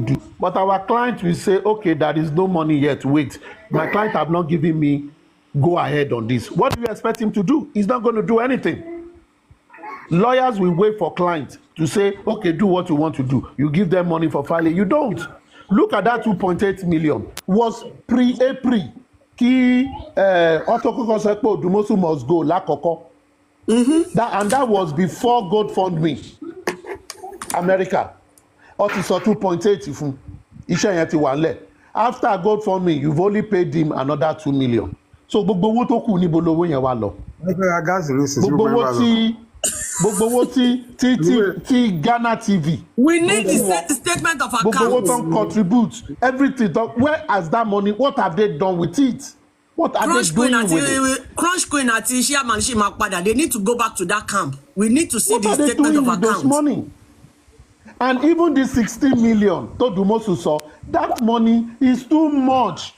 do. But our client will say, okay, there is no money yet. Wait, my client have not given me go ahead on this. What do you expect him to do? He's not going to do anything. Lawyers will wait for clients to say, okay, do what you want to do. You give them money for filing. You don't. Look at that 2.8 million. Was pre-April. Kí Otokoko sọ pé Odumosun must go lákọ̀ọ́kọ́. That was before GoFundMe. America. Ó ti sọ 2.8 fún. Iṣẹ́ yẹn ti wà nílẹ̀. After GoFundMe, you've only paid him another 2 million. So gbogbo owó tó kù níbo lowó yẹn wá lọ. Gbogbo owó tí Ghana TV. We need the statement of account. Gbogbo owó tó ń contribute everything. Where has that money? What have they done with it? What are they doing with it? Crunch Queen àti Chairman Shimakpada, they need to go back to that camp. We need to see the statement of account. What are they doing with those money? And even the 16 million to Odumosun saw, that money is too much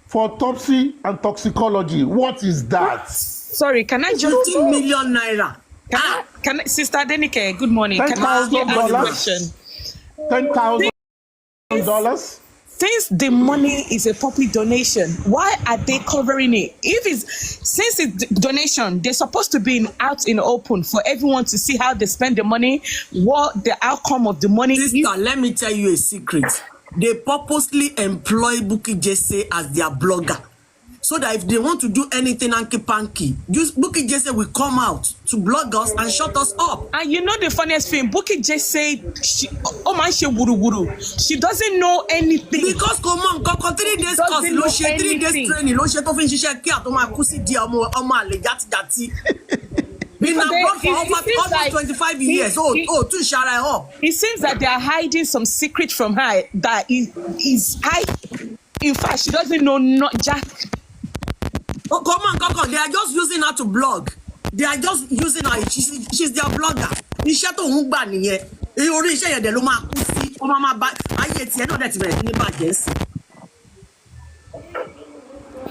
for autopsy and toxicology. What is that? Sorry, can I just 15 million naira? Can Sister Adenike, good morning. Can I ask you a question? $10,000? Since the money is a public donation, why are they covering it? Since it's donation, they're supposed to be out in open for everyone to see how they spend the money, what the outcome of the money is. Sister, let me tell you a secret. They purposely employ Bukky Jesse as their blogger, so that if they want to do anything hanky-panky, Bukky Jesse will come out to blog us and shut us up. And you know the funniest thing, Bukky Jesse, she doesn't know anything. Because come on, 3 days course, 3 days training, been abroad for almost 25 years. To shut up. It seems that they are hiding some secret from her that is in fact, she doesn't know not Jack. Oh, come on. They are just using her to blog. They are just using her. She's their blogger. Iṣẹ́ tó ń gbà nìyẹn. Orí iṣẹ́ yẹn dẹ̀ ló máa kú sí. Ó máa bá ayé tiẹ̀ náà dẹ̀ ti bẹ̀rẹ̀ ní bàjẹ́ sí.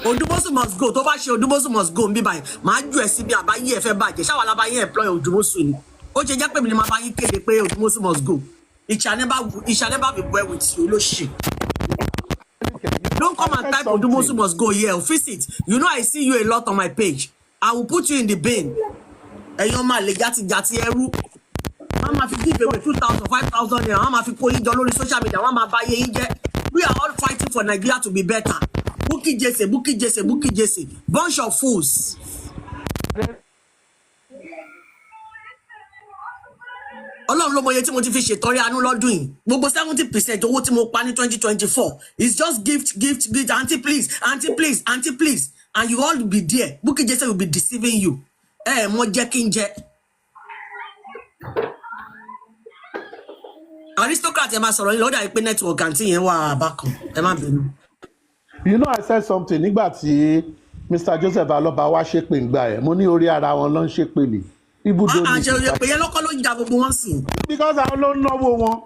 Odumosun must go. Tó bá ṣe Odumosun must go nbí báyìí. Màá ju ẹ̀ síbi àbáyé ẹ̀ fẹ́ bàjẹ́. Ṣáwa la bá yín employ Odumosun ni. Ó ṣe jẹ́ pé mi ni màá bá yín kéde pé Odumosun must go. It shall never be well with you. Olóṣì. Don't come and type Odumosun must go here. Visit. You know I see you a lot on my page. I will put you in the bin. Ẹ̀yin ọmọ àlè jati ẹrú. Wọ́n máa fi give away 2,000, 5,000 naira. Wọ́n máa fi kó yín jọ lórí social media. Wọ́n máa bá yé yín jẹ́. We are all fighting for Nigeria to be better. Bukky Jesse. Bunch of fools. Ọlọ́run ló mọ iye tí mo ti fi ṣètọrẹ àánú lọ́dún yìí. Gbogbo 70% owó tí mo pa ní 2024 is just gift. Auntie please. And you all will be there. Bukky Jesse will be deceiving you. Mo jẹ́ kí n jẹ. Aristocrat ẹ máa sọ̀rọ̀ yín lọ́dà ìpín network àǹtí yẹn wà bákan. Ẹ má bínú. You know I said something nígbà tí Mr. Joseph Aloba wá ṣépè ńgbà ẹ̀. Mo ní orí ara wọn ló ń ṣépè lè. Àṣẹ òye pé yẹn lọ́kọ́ ló ń ja gbogbo wọn sí. Because àwọn ló ń náwó wọn.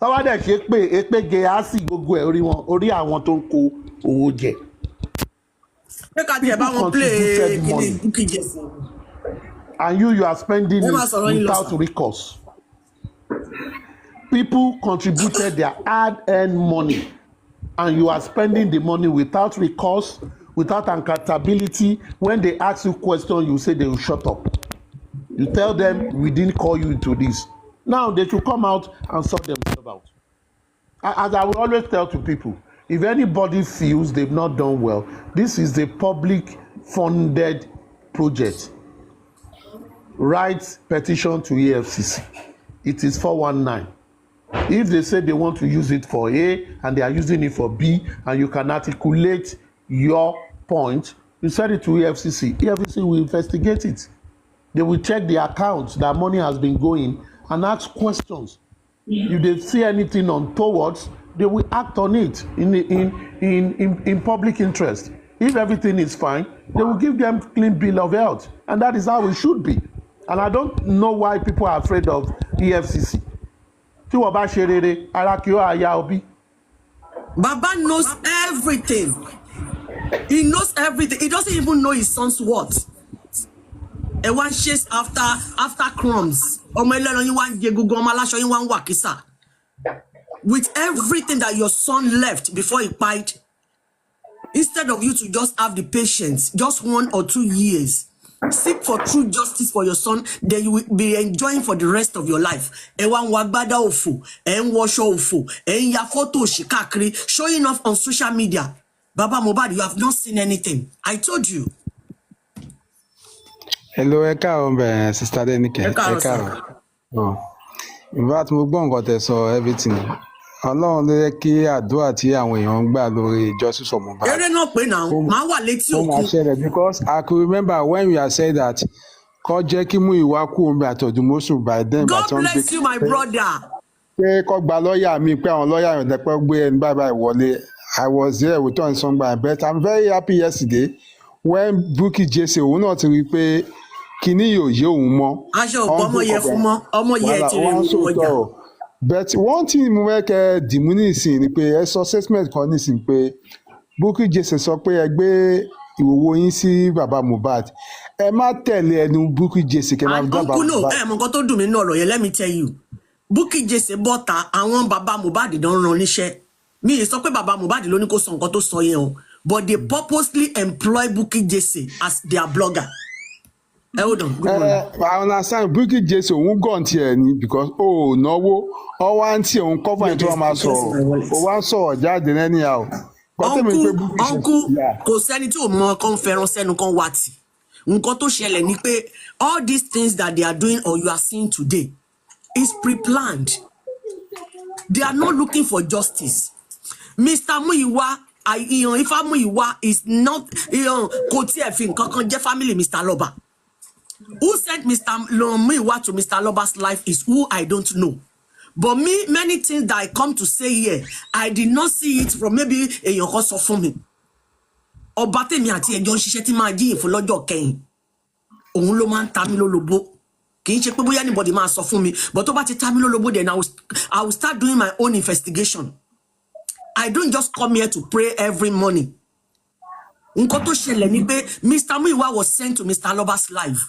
Tọ́wọ́ dẹ̀ ṣe pé èpègè á sì gbogbo ẹ̀ orí àwọn tó ń kó owó jẹ. Ṣé ká tiẹ̀ bá wọn play Bukky Jesse? And you are spending it without recourse. People contributed their hard-earned money, and you are spending the money without recourse, without accountability. When they ask you questions, you say they will shut up. You tell them we didn't call you into this. Now they should come out and sort themselves out. As I will always tell to people, if anybody feels they've not done well, this is a public-funded project. Write petition to EFCC. It is 419. If they say they want to use it for A and they are using it for B, and you can articulate your point, you send it to EFCC. EFCC will investigate it. They will check the accounts that money has been going and ask questions. If they see anything untoward, they will act on it in public interest. If everything is fine, they will give them clean bill of health, and that is how it should be. And I don't know why people are afraid of EFCC. Tí wọ́n bá ṣe rere, ara kí ó àyà òbí. Baba knows everything. He knows everything. He doesn't even know his son's what. And one chase after crumbs. Ọmọ ẹlẹ́ran yín wá ń jẹ gbogbo ọmọ aláṣọ yín wá ń wà kísà. with everything that your son left before he died, instead of you to just have the patience, just 1 or 2 years, seek for true justice for your son, then you will be enjoying for the rest of your life. Showing off on social media. Baba Mohbad, you have not seen anything. I told you. Hello, Sister Adenike. Oh. In fact, mo gbọ́ nǹkan tẹ́ sọ everything. Ọlọ́run ló yẹ kí àdúrà tí àwọn èèyàn ń gbà lórí justice for Mohbad. Eré náà pé náà, máa wà létí òkun. Because I could remember when we had said that kó jẹ́ kí Muyiwa kú omi àti Odumosun by then. God bless you, my brother. Pé kó gba lọ́ọ̀yà mi pé àwọn lọ́ọ̀yà yẹn dẹ́pẹ́ gbé ẹni báyìí wọlé. I was there with on Sunday, but I'm very happy yesterday when Bukky Jesse òun náà ti rí pé kíní yóò yé òun mọ́. Aṣọ òpó ọmọ yẹ fún mọ́, ọmọ yẹ ti rí òun ọjà. But one thing mo fẹ́ kẹ́ dìmú nísìnyí ni pé ẹ sọ statement kan nísìnyí pé Bukky Jesse sọ pé ẹ gbé ìwòwò yín sí bàbá Mohbad. Ẹ má tẹ̀lé ẹnu Bukky Jesse kẹ́ máa gbá bàbá Mohbad. Ẹ mọ̀ nǹkan tó dùn mí nínú ọ̀rọ̀ yẹn, let me tell you. Bukky Jesse bọ́ta àwọn bàbá Mohbad dán ran níṣẹ́. Mi ì sọ pé bàbá Mohbad ló ní kó sọ nǹkan tó sọ yẹn o, but they purposely employ Bukky Jesse as their blogger. Hold on. I understand Bukky Jesse òun gàn tiẹ̀ ni because ó náwó ọwọ́ àǹtí òun cover ẹ̀ tí wọ́n máa sọ̀rọ̀ ó wá sọ̀rọ̀ jáde anyhow. Uncle kò sẹ́ni tí ò mọ kan fẹ́ràn sẹ́nu kan wá tì. Nǹkan tó ṣẹlẹ̀ ni pé all these things that they are doing or you are seeing today is pre-planned. They are not looking for justice. Mr. Muyiwa, Ifá Muyiwa is not, kò tiẹ̀ fi nǹkan kan jẹ́ family Mr. Loba. Who sent Mr. Muyiwa to Mr. Loba's life is who I don't know. But me, many things that I come to say here, I did not see it from maybe èèyàn kan sọ fún mi. Ọba tèmi àti ẹjọ́ ń ṣiṣẹ́ tí máa jíyìn fún lọ́jọ́ kẹ́yìn. Òun ló máa ń ta mí lólobó. Kì í ṣe pé bóyá anybody máa sọ fún mi, but tó bá ti ta mí lólobó, then I will start doing my own investigation. I don't just come here to pray every morning. Nǹkan tó ṣẹlẹ̀ ni pé Mr. Muyiwa was sent to Mr. Loba's life.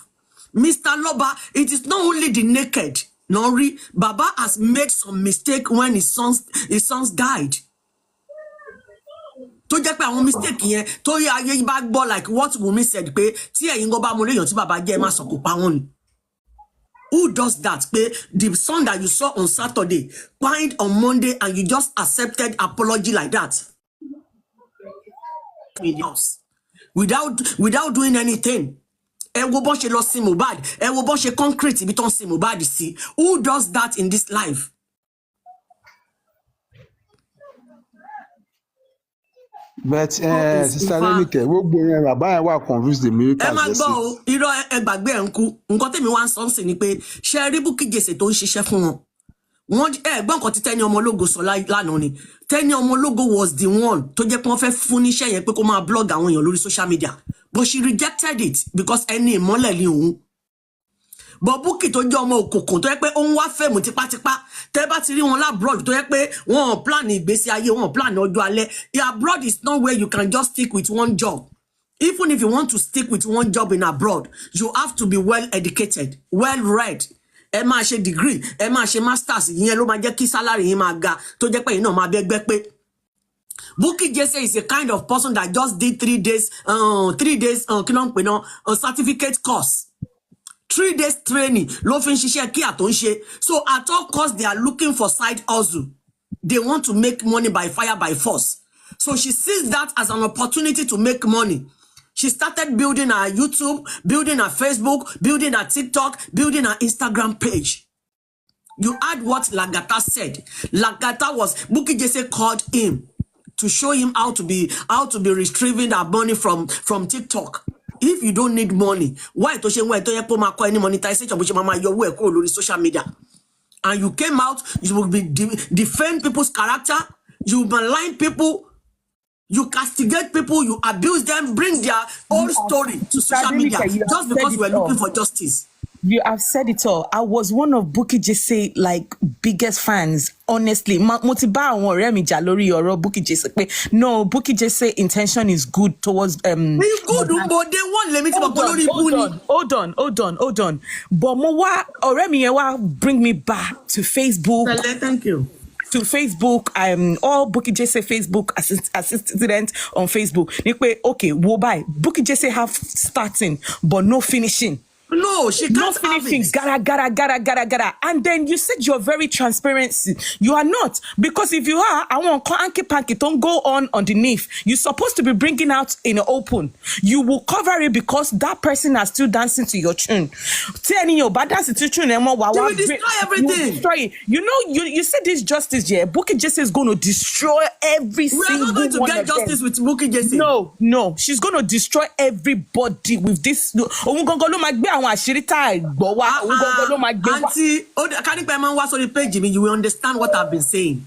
Mr. Loba, it is not only the naked. Nori, Baba has made some mistake when his sons died. Tó jẹ́ pé àwọn mistake yẹn tó yẹ ayé bá gbọ́ like what Wunmi said pé tí ẹ̀yin go bá mo léèyàn tí bàbá jẹ́ má sọ kó pa wọ́n ni. Who does that? Pé the son that you saw on Saturday, pined on Monday, and you just accepted apology like that? Without doing anything. Ẹ wo bọ́n ṣe lọ sin Mohbad, ẹ wo bọ́n ṣe concrete ibi tó ń sin Mohbad sí. Who does that in this life? But Sister Adenike, gbogbo yẹn bàbá yẹn wà confused the miracles. Ẹ máa gbọ́ o, irọ́ ẹ gbàgbé ẹ̀ ń kú. Nǹkan tèmi wá ń sọ ń sìn ni pé ṣe rí Bukky Jesse tó ń ṣiṣẹ́ fún wọn. Wọ́n gbọ́n nǹkan tí Tẹ́ni Ọmọlógo sọ lánàá ni. Tẹ́ni Ọmọlógo was the one tó jẹ́ pé wọ́n fẹ́ fún níṣẹ́ yẹn pé kó máa blog àwọn èèyàn lórí social media. But she rejected it because ẹni ìmọ́lẹ̀ ni òun. But Bukky tó jẹ́ ọmọ òkùnkùn tó yẹ pé ó ń wá fẹ́ẹ̀mù tipátipá tẹ́ bá ti rí wọn labroad tó yẹ pé wọ́n plan ìgbésí ayé wọn plan ọjọ́ alẹ́. Abroad is not where you can just stick with one job. Even if you want to stick with one job in abroad, you have to be well educated, well read. Ẹ máa ṣe degree, ẹ máa ṣe masters, ìyẹn ló máa jẹ́ kí salary yín máa ga tó jẹ́ pé yín náà máa bẹ́gbẹ́ pé. Bukky Jesse is a kind of person that just did 3 days, certificate course. 3 days training, ló fi ń ṣiṣẹ́ kí àtò ń ṣe. So at all costs, they are looking for side hustle. They want to make money by fire, by force. So she sees that as an opportunity to make money. She started building her YouTube, building her Facebook, building her TikTok, building her Instagram page. You heard what Lagata said. Lagata was, Bukky Jesse called him to show him how to be retrieving that money from TikTok. If you don't need money, why to shame why to yẹ pé ma kọ any monetization bó ṣe máa yọ owó ẹ̀ kúrò lórí social media? And you came out, you will be defend people's character, you malign people, you castigate people, you abuse them, bring their own story to social media just because we're looking for justice. You have said it all. I was one of Bukky Jesse biggest fans. Honestly, mo ti bá àwọn ọ̀rẹ́ mi jà lórí ọ̀rọ̀ Bukky Jesse pé no, Bukky Jesse intention is good towards good, but they won't let me hold on. But mo wá ọ̀rẹ́ mi yẹn wá bring me back to Facebook. Thank you. to Facebook, all Bukky Jesse Facebook assistant on Facebook. Okay, we'll buy Bukky Jesse have starting, but no finishing. No, she can't Not finishing. Gara. And then you said you're very transparent. You are not. Because if you are, I want Anki Panky, don't go on underneath. You're supposed to be bringing out in the open. You will cover it because that person is still dancing to your tune. Telling your bad dance to tune. They will destroy everything. Destroy it. You know, you said this justice, yeah. Bukky Jesse is going to destroy every single one. We are not going to get justice with Bukky Jesse. No. She's going to destroy everybody with this. Auntie, page, you will understand what I've been saying.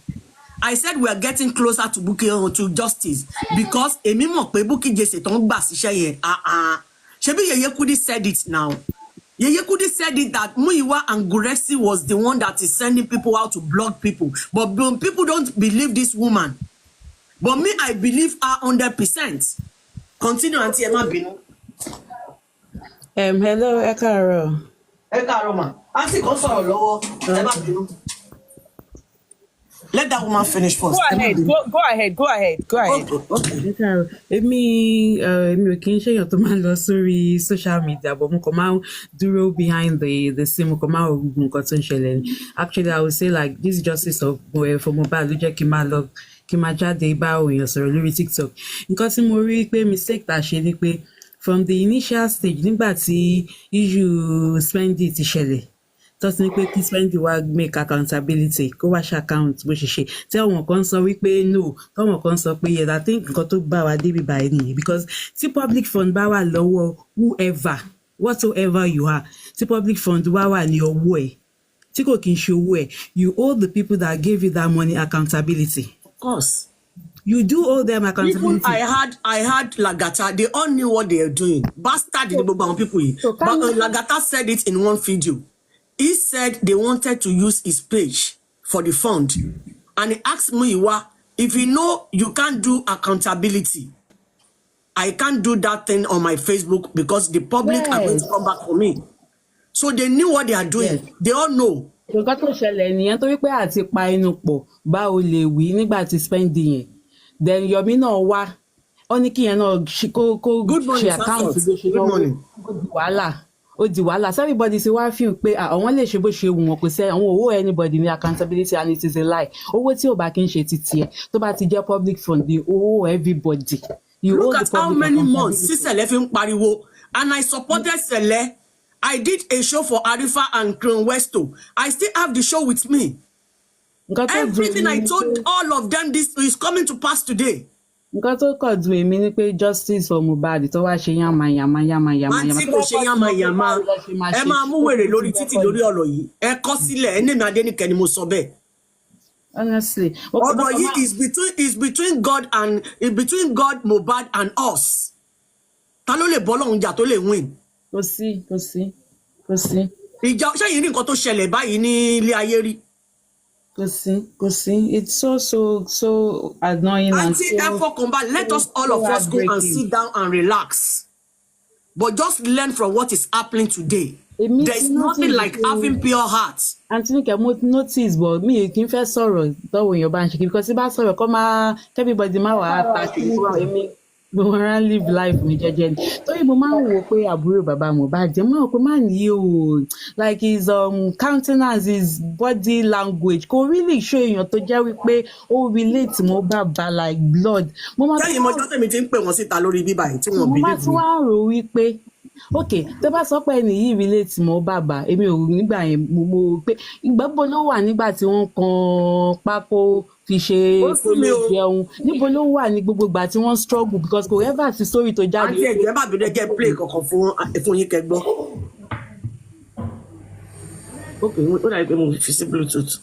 I said we are getting closer to Bukky to justice because Bukky Jesse Shebi Yeye Kudi said it now. Yeye Kudi said it that Muyiwa and Guresi was the one that is sending people out to block people. But people don't believe this woman. But me, I believe her 100%. Continue, Auntie Emma Binu. Hello, Ekaro. Ma. Auntie, go for lower. Emma Binu. Let that woman finish first. Go ahead. Okay. Èmi ò kì í ṣe èèyàn tó máa ń lọ sórí social media, but mo kàn máa ń dúró behind the scene, mo kàn máa ń wo nǹkan tó ń ṣẹlẹ̀ ni. Actually, I would say like this justice for Mohbad ló jẹ́ kí n máa jáde bá òyìn sọ̀rọ̀ lórí TikTok. Nǹkan tí mo rí pé mistake tá a ṣe ni pé from the initial stage nígbà tí issue Spendy ti ṣẹlẹ̀, tọ́sí ní pé kí Spendy wá make accountability kó wá ṣe account bó ṣe ṣe tí àwọn kan sọ wípé no tọ́wọ́n kan sọ pé yes, I think nǹkan tó bá wa débi báyìí nìyí because tí public fund bá wà lọ́wọ́ whoever whatsoever you are, tí public fund bá wà ní ọwọ́ ẹ̀ tí kò kí n ṣe owó ẹ̀, you hold the people that gave you that money accountability. Of course. You do owe them accountability. Even I had Lagata. They all knew what they are doing. Bastard the people. But Lagata said it in one video. He said they wanted to use his page for the fund. And he asked Muyiwa, if you know you can't do accountability, I can't do that thing on my Facebook because the public are going to come back for me. So they knew what they are doing. Yes. They all know. Nǹkan tó ṣẹlẹ̀ nìyẹn torí pé àti pa inú pọ̀ báwo lè wí nígbà tí Spendy yẹn. Then Yomi náà wá ó ní kí yẹn náà kó ṣe account bó ṣe náà ó di wàhálà so everybody ti wá feel pé àwọn lè ṣe bó ṣe wù wọ́n kò sẹ́ àwọn owó anybody ní accountability and it is a lie owó tí ò bá kí n ṣe títí ẹ tó bá ti jẹ́ public fund the owó everybody. Look at how many months Sisele fi ń pariwo and I supported Sele. I did a show for Arifa and Crown Westo. I still have the show with me. Everything I told all of them, this is coming to pass today. Nǹkan tó kọ̀ dùn èmi ni pé justice for Mohbad tó wá ṣe yàmà. Àǹtí kò ṣe yàmà. Ẹ máa mú wèrè lórí títì lórí ọ̀rọ̀ yìí. Ẹ kọ sílẹ̀, ẹni mi Adenike ni mo sọ bẹ́ẹ̀. Honestly. Ọ̀rọ̀ yìí is between God, Mohbad and us. Ta ló lè bọ́ lọ́hùn jà tó lè win? Kò sí. Ìjà ṣé yìí ní nǹkan tó ṣẹlẹ̀ báyìí ní ilé ayé rí? Kò sí. It's so annoying. Auntie Efo, let us all of us go and sit down and relax. But just learn from what is happening today. There is nothing like having pure heart. Adenike, mo notice but mi kì í fẹ́ sọ̀rọ̀ tọ́wọ́ èèyàn bá ń ṣe because tí bá sọ̀rọ̀ kọ́ máa everybody máa wà á ta èmi mo máa ń live life mi jẹ́jẹ́ ni torí mo máa ń wò pé àbúrò bàbá Mohbad jẹ́ mo pé máa ní o like his countenance, his body language kò really show èèyàn tó jẹ́ wípé ó relate mọ́ bàbá like blood. Sẹ́yìn mọ́jọ́ tèmi ti ń pè wọ́n síta lórí bíbá yìí tí wọ́n bí. Mo máa tún wá rò wípé okay tó bá sọ pé ẹni yìí relate mọ́ bàbá èmi ò nígbà yẹn mo pé ìgbàgbọ́ ló wà nígbà tí wọ́n kan pákó fi ṣe kó lè jẹun níbo ló wà ní gbogbo ìgbà tí wọ́n struggle because kò ever ti story tó jáde. Àti ẹ̀jẹ̀ bá bẹ̀rẹ̀ jẹ́ play kankan fún yín kẹgbọ́n. Ok, ó dàbí pé mo fi sí Bluetooth.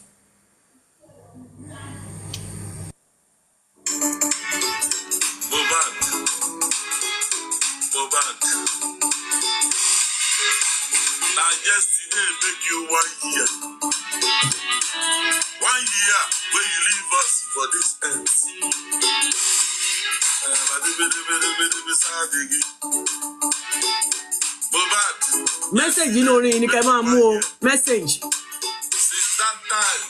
Mohbad. Now yesterday make you 1 year. 1 year when you leave us for this earth. Mohbad. Message yìí lórí ni kẹ́ máa mú o. Message. Since that time,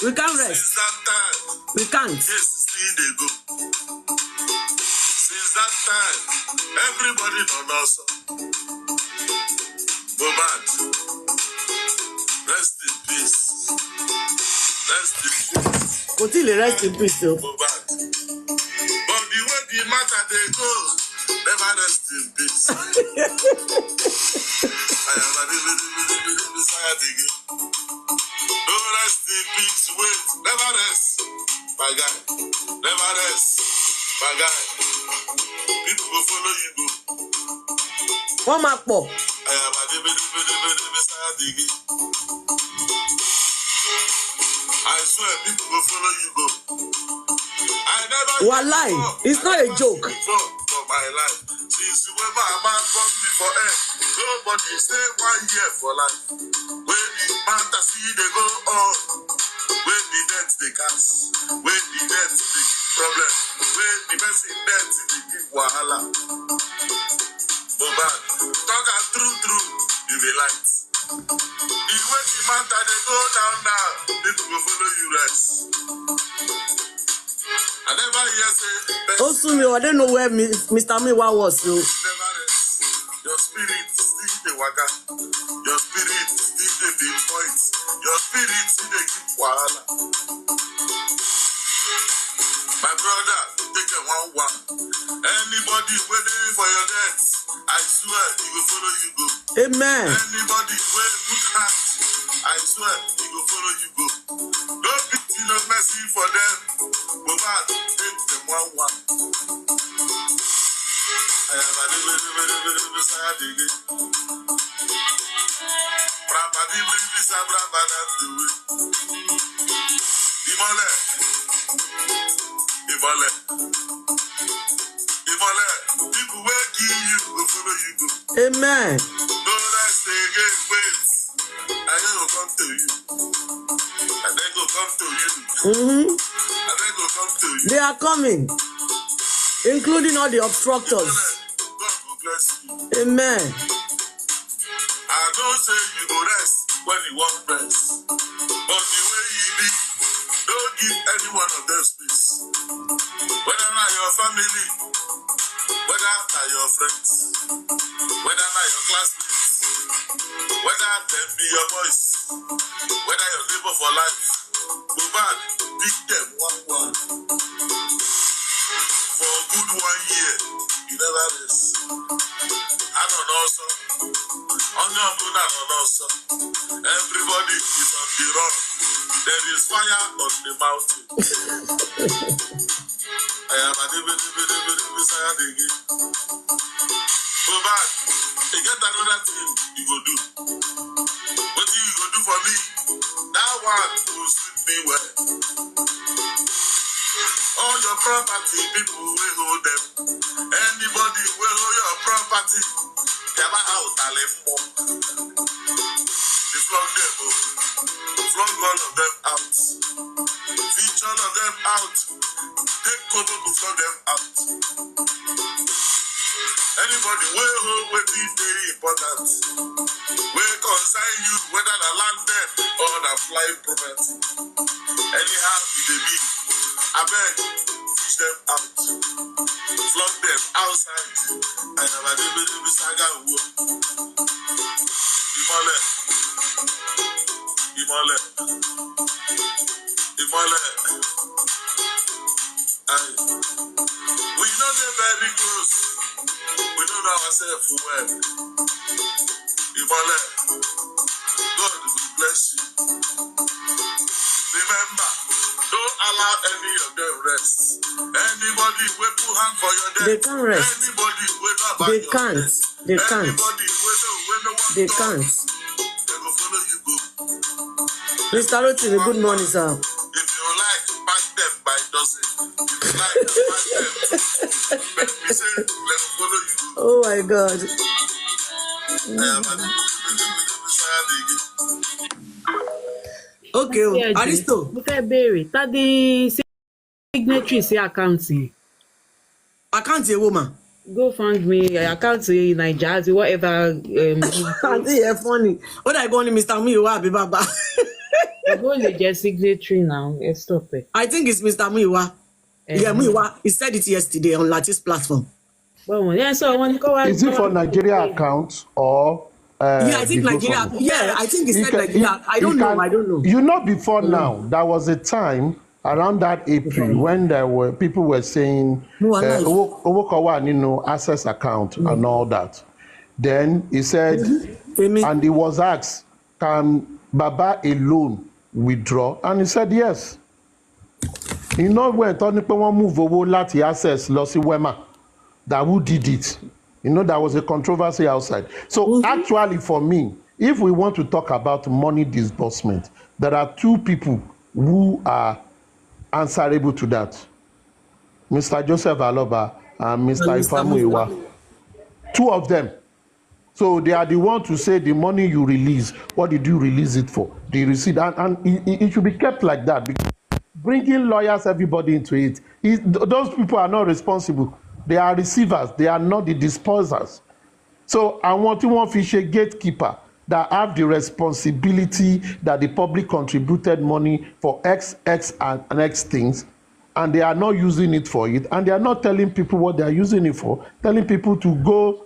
We can't Since rest. that time, We can't. yes, still they go. Since that time, everybody don't know so. Mohbad, rest in peace. Rest in peace. Kò tí lè rest in peace o. Mohbad. But the way the matter they go, never rest in peace. I am a tired again. Don't rest in peace, wait, never rest. My guy, never rest. My guy, people go follow you go. Wọ́n máa pọ̀. I am a tired again. I swear people go follow you go. I never Walai, it's not a joke. before for my life. Since whoever a man brought me for air, nobody stay 1 year for life. When the matter see they go on, when the death they cast, when the death they give problem, when the person death they give wahala. Mohbad, talk and true, you be light. The way the matter they go down now, people go follow you rest. I never hear say Ó sún mi, I don't know where Mr. Muyiwa was o. never rest. Your spirit still the waka. Your spirit still the big point. Your spirit still the keep wahala. My brother, take a 1-1. Anybody waiting for your death, I swear he will follow you go. Amen. Anybody wey put heart, I swear he go follow you go. No pity, no mercy for them. Mohbad, take them 1-1. I am a little sad again. Brabadi, baby, Sabraba, that's the way. Imole, Imole, Imole. People wey kill you go follow you go. Amen. No rest again, wait. I then go come to you. I then go come to you. Mm-hmm. I then go come to you. They are coming, including all the obstructors. God will bless you. Amen. I don't say you go rest when you want rest. But the way you be, don't give any one of them space. Whether not your family, whether not your friends, whether not your classmates, whether them be your boys, whether your neighbor for life, Mohbad, pick them 1-1. For a good 1 year, you never rest. I don't know, so. On your moon, I don't know, so. Everybody is on the run. There is fire on the mountain. I am a tired again. Mohbad, you get another thing you go do. What you go do for me? That one will suit me well. All your property, people will hold them. Anybody will hold your property. Never out, Alemmo. They flog them, flog all of them out. Teach all of them out. Take cover to flog them out. Anybody will hold what is very important. Will consign you whether the landed or the flying property. Anyhow, it may be. I beg, teach them out. Flog them outside. I have a little saga. Imole. Imole. Imole. We know they're very close. We don't know ourselves well. Imole. God will bless you. Remember, don't allow any of them rest. Anybody will put hand for your death. They can't rest. Anybody will not back They your can't. death. They can't. Anybody will no one They talk. can't. They go follow you go. Mr. Rotimi, good morning, sir. If you like, pack them by dozen. If you like, pack them. Let me say, they go follow you go. Oh my God. Okay, o. Aristo, mo fẹ́ béèrè tádé signatory sí àkáǹtì àkáǹtì èwo mà? GoFundMe àkáǹtì naija àti whatever. Àǹtí yẹn funny. Ó dà gbọ́n ní Mr. Muyiwa àbí bàbá. Go le signatory now. Stop it. I think it's Mr. Muyiwa. Yeah, Muyiwa. He said it yesterday on Lattice platform. Well, yeah, so when you go out, is it for Nigeria account or? Yeah, I think Nigeria. Yeah, I think he said Nigeria. I don't know. You know, before now, there was a time around that April when people were saying access account and all that. Then he said, and he was asked, can Baba alone withdraw? And he said yes. You know, when Tony Pewon move over lati access Losi Wema, that who did it? You know, there was a controversy outside. So actually, for me, if we want to talk about money disbursement, there are two people who are answerable to that: Mr. Joseph Aloba and Mr. Muyiwa. Two of them. So they are the one to say the money you release, what did you release it for? The receipt, and it should be kept like that. Because bringing lawyers, everybody into it, those people are not responsible. They are receivers. They are not the dispersers. So I want to fish a gatekeeper that have the responsibility that the public contributed money for X and X things, and they are not using it for it, and they are not telling people what they are using it for, telling people to go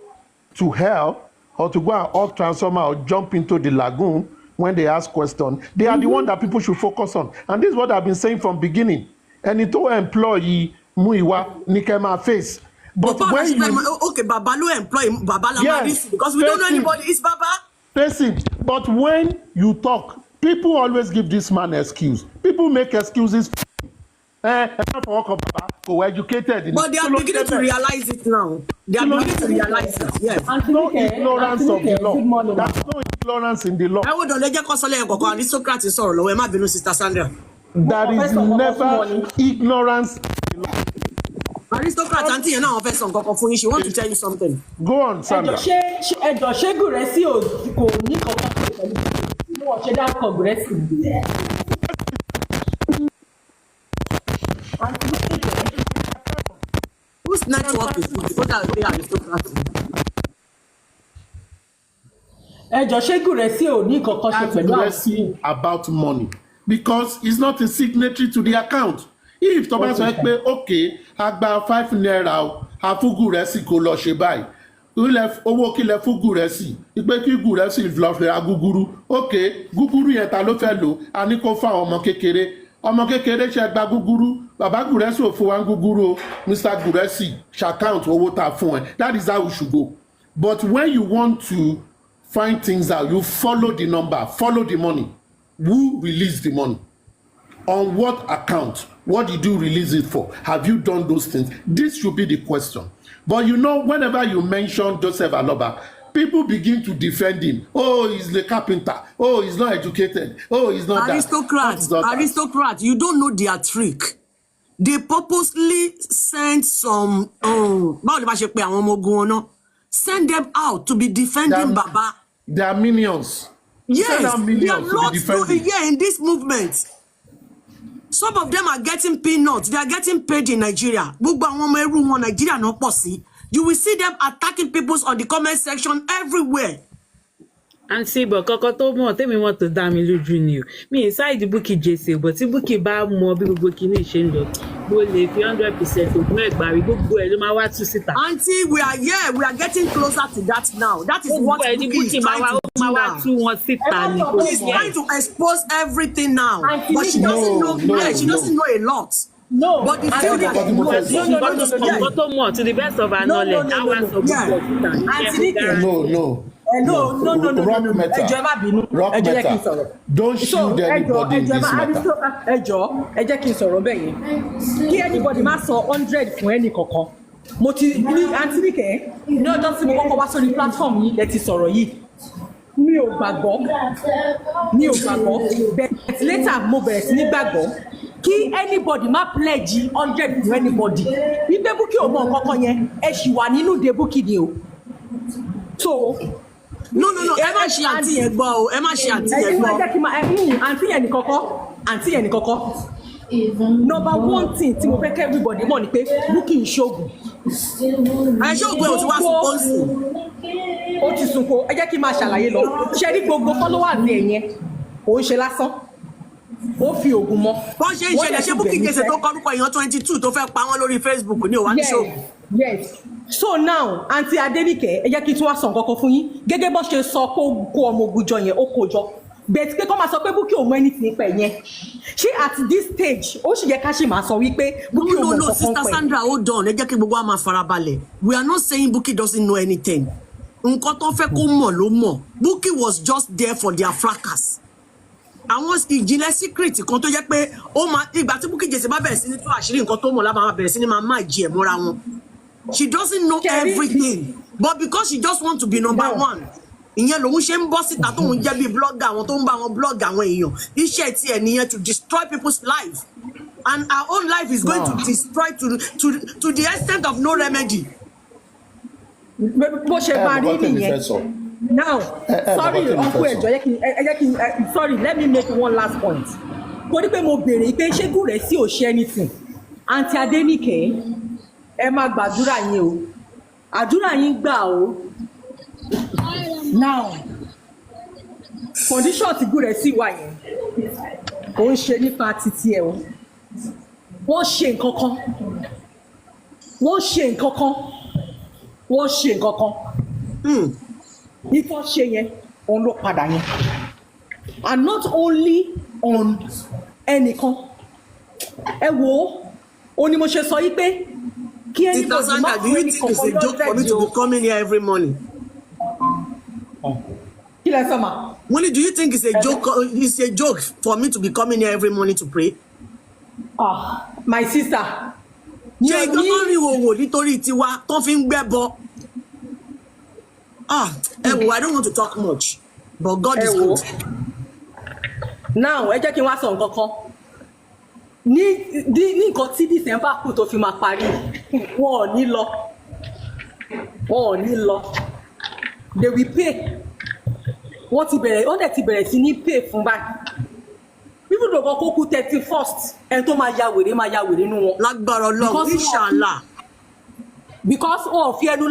to hell or to go and off transformer or jump into the lagoon when they ask questions. They are the one that people should focus on. And this is what I've been saying from beginning. And it will employee Muyiwa Nikema face. But when you okay, Baba lo employ Baba la yes, because we don't know anybody. It's Baba. Face it. But when you talk, people always give this man excuse. People make excuses. For educated. But they are beginning to realize it now. They are beginning to realize it. Yes. No ignorance of the law. There's no ignorance in the law. I would let you console aristocrat is sorrow. We might be Sister Sandra. There is never ignorance in the law. Aristocrat auntie, you know, she want to tell you something. Go on, Sandra. Whose network is good? What are they aristocrats? About money because it's not a signatory to the account. If Thomas okay, agba 5 naira, afugu resi ko lo se báyìí. Owó kí lẹ fugu resi. Ipe kí gu resi lọ fe aguguru. Okay, guguru yẹn ta ló fẹ́ lò. Ani kó fa ọmọ kékeré. Ọmọ kékeré ṣe gba guguru. Baba Guresi ò fún wa guguru. Mr. Guresi ṣàkáùntì owó ta fún ẹ. That is how we should go. But when you want to find things out, you follow the number, follow the money. Who released the money? On what account? What did you release it for? Have you done those things? This should be the question. But you know, whenever you mention Joseph Aloba, people begin to defend him. Oh, he's the carpenter. Oh, he's not educated. Oh, he's not aristocrat. You don't know their trick. They purposely send some send them out to be defending Baba. They are minions. Yes, they are lots in this movement. Some of them are getting peanuts. They are getting paid in Nigeria. You will see them attacking people on the comment section everywhere. And see, but Kokoto mo tell me want to damn me lójú. Me inside the Bukky JC, but the Bukky ba mo bí gbogbo kini ṣe ń lọ. Mo lè fi 100% of me gbari gbogbo ẹ ló máa wá tú síta. Auntie, we are getting closer to that now. That is what Bukky is trying to do now. He's trying to expose everything now. But she doesn't know. She doesn't know a lot. No, but the to the best of our knowledge. No. Rock metal. Don't shoot anybody in this matter. Anybody má sọ 100 fún ẹnì kankan. Mo ti ní Adenike ní ọjọ́ tí mo kọ́kọ́ wá sórí platform yìí lẹ ti sọ̀rọ̀ yìí. Mi ò gbàgbọ́. But later mo bẹ̀rẹ̀ sí ní gbàgbọ́. Kí anybody má pledge 100 fún anybody. Bí pé Bukky ò mọ nǹkan kan yẹn, ẹ ṣì wà nínú de Bukky ni o. So no ẹ má ṣe àǹtí yẹn gbọ́ o ẹ má ṣe àǹtí yẹn gbọ́. àǹtí yẹn ní kọ́kọ́ number one thing tí mo fẹ́ kẹ́ everybody mọ̀ ni pé Bukky ń ṣoògùn. ṣoògùn ò ti wá sùn pọ́ǹsì. ó ti sùn kó ẹ jẹ́ kí n máa ṣàlàyé lọ ṣe rí gbogbo followers ẹ̀ yẹn ò ń ṣe lásán ó fi oògùn mọ́. Wọ́n ṣe ń ṣẹlẹ̀ ṣé Bukky Jesse tó kọ́rúkọ èèyàn 22 tó fẹ́ pa wọ́n lórí Facebook ní òwá ní show. Yes. So now Aunty Adenike ẹ jẹ́ kí n tún wá sọ nǹkan kan fún yín gẹ́gẹ́ bó ṣe sọ kó ọmọ ogun jọ yẹn ó kó jọ bẹ́ẹ̀ pé kó máa sọ pé Bukky ò mọ anything pẹ̀ yẹn ṣé at this stage ó sì yẹ ká ṣì máa sọ wípé Bukky ò mọ nǹkan pẹ̀. Sister Sandra, hold on, ẹ jẹ́ kí gbogbo wa máa farabalẹ̀. We are not saying Bukky doesn't know anything. Nǹkan tó fẹ́ kó mọ̀ ló mọ̀. Bukky was just there for their fracas. Àwọn ìjìnlẹ̀ secret kan tó jẹ́ pé ó máa ìgbà tí Bukky Jesse bá bẹ̀rẹ̀ sí ní tú àṣírí nǹkan tó mọ̀ lábàá máa bẹ̀rẹ̀ sí ní máa jí ẹ̀ mọ́ra wọn. She doesn't know everything, but because she just want to be number one. Ìyẹn lòun ṣe ń bọ́ síta tóun jẹ́ bí blogger àwọn tó ń bá wọn blog àwọn èèyàn. Iṣẹ́ tiẹ̀ nìyẹn to destroy people's life, and our own life is going to destroy to the extent of no remedy. Bó ṣe máa rí nìyẹn. Now, sorry, Uncle Ejo, sorry, let me make one last point. Kò ní pé mo béèrè pé ṣé Gúrẹ́sì ò ṣe anything. Aunty Adenike, ẹ máa gbàdúrà yín o. Àdúrà yín gbà o. Now, condition tí Gúrẹ́sì wà yẹn kò ń ṣe nípa títí ẹ o. Wọ́n ṣe nǹkan kan. Ìtọ́ ṣe yẹn òun ló padà yẹn, and not only on ẹnìkan. Ẹ wo ó ní mo ṣe sọ yìí pé kí anybody má fún ẹnìkan it's a joke for me to be coming here every morning. Kí lẹ sọ ma? Willie, do you think it's a joke? It's a joke for me to be coming here every morning to pray? My sister. Ṣé ìgbà tó rí òwò nítorí tiwa tó fi ń gbẹ́bọ? I don't want to talk much, but God is good. Now, ẹ jẹ́ kí n wá sọ nǹkan kan. Ní nǹkan tí December kù tó fi máa parí, wọn ò ní lọ. They will pay. Wọ́n dẹ̀ ti bẹ̀rẹ̀ sí ní pay fún báyìí. People don't go kó kú 31st, ẹni tó máa ya wèrè nínú wọn. Lágbára Ọlọ́run, inshallah. Because wọn ò fi ẹnu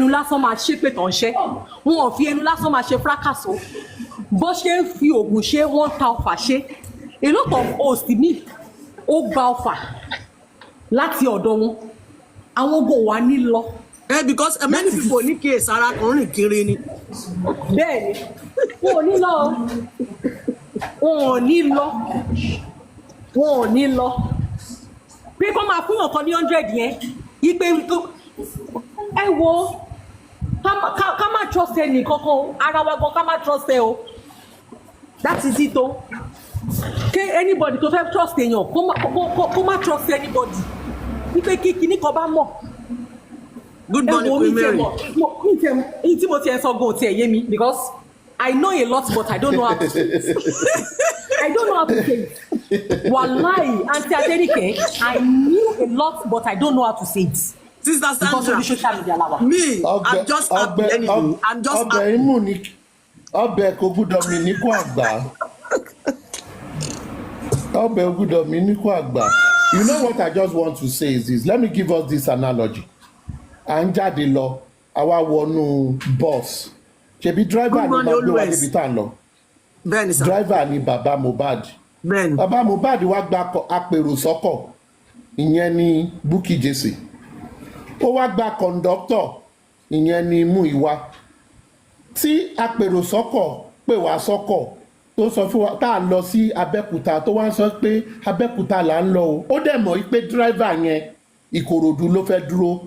lásán máa ṣépè tán ṣẹ́, wọn ò fi ẹnu lásán máa ṣe fracas o. Bó ṣe ń fi oògùn ṣe wọ́n ta ọfà ṣe. A lot of host ní ó gba ọfà láti ọ̀dọ̀ wọn. Àwọn ogun wà ní lọ. Because many people ní kí èsàrà kan rìn kiri ni. Bẹ́ẹ̀ni, wọn ò ní lọ. Pé kó máa fún ọ̀kan ní 100 yẹn. Ipe ẹ wo ká má trust ẹnì kankan ara wa gan ká má trust ẹ o. That is it o. Anybody tó fẹ́ trust èèyàn kó má trust anybody. Ipe kí kíní kan bá mọ̀. Good morning, Queen Mary. Tí mo ti ẹ sọ gan ti ẹ yé mi because I know a lot but I don't know how to say it. I don't know how to say it. Wallahi, Aunty Adenike, I knew a lot but I don't know how to say it. Sister Sandra, me, I'm just happy anyway. I'm just happy. Ọbẹ̀ kò gbúdọ̀ mi ní kó àgbà. Ọbẹ̀ gbúdọ̀ mi ní kó àgbà. You know what I just want to say is this. Let me give us this analogy. À ń jáde lọ, àwa wọnú bus. Ṣebí driver ni máa gbé wa níbi tá à ń lọ. Bẹ́ẹ̀ni sir. Driver ni bàbá Mohbad. Bẹ́ẹ̀ni. Bàbá Mohbad wá gba apèrò sọ́kọ̀. Ìyẹn ni Bukky Jesse. Ó wá gba conductor. Ìyẹn ni Muyiwa. Tí apèrò sọ́kọ̀ pè wá sọ́kọ̀ tó sọ fún wa tá a lọ sí Abẹ́òkúta tó wá ń sọ pé Abẹ́òkúta là ń lọ o. Ó dẹ̀ mọ̀ pé driver yẹn Ìkòròdú ló fẹ́ dúró.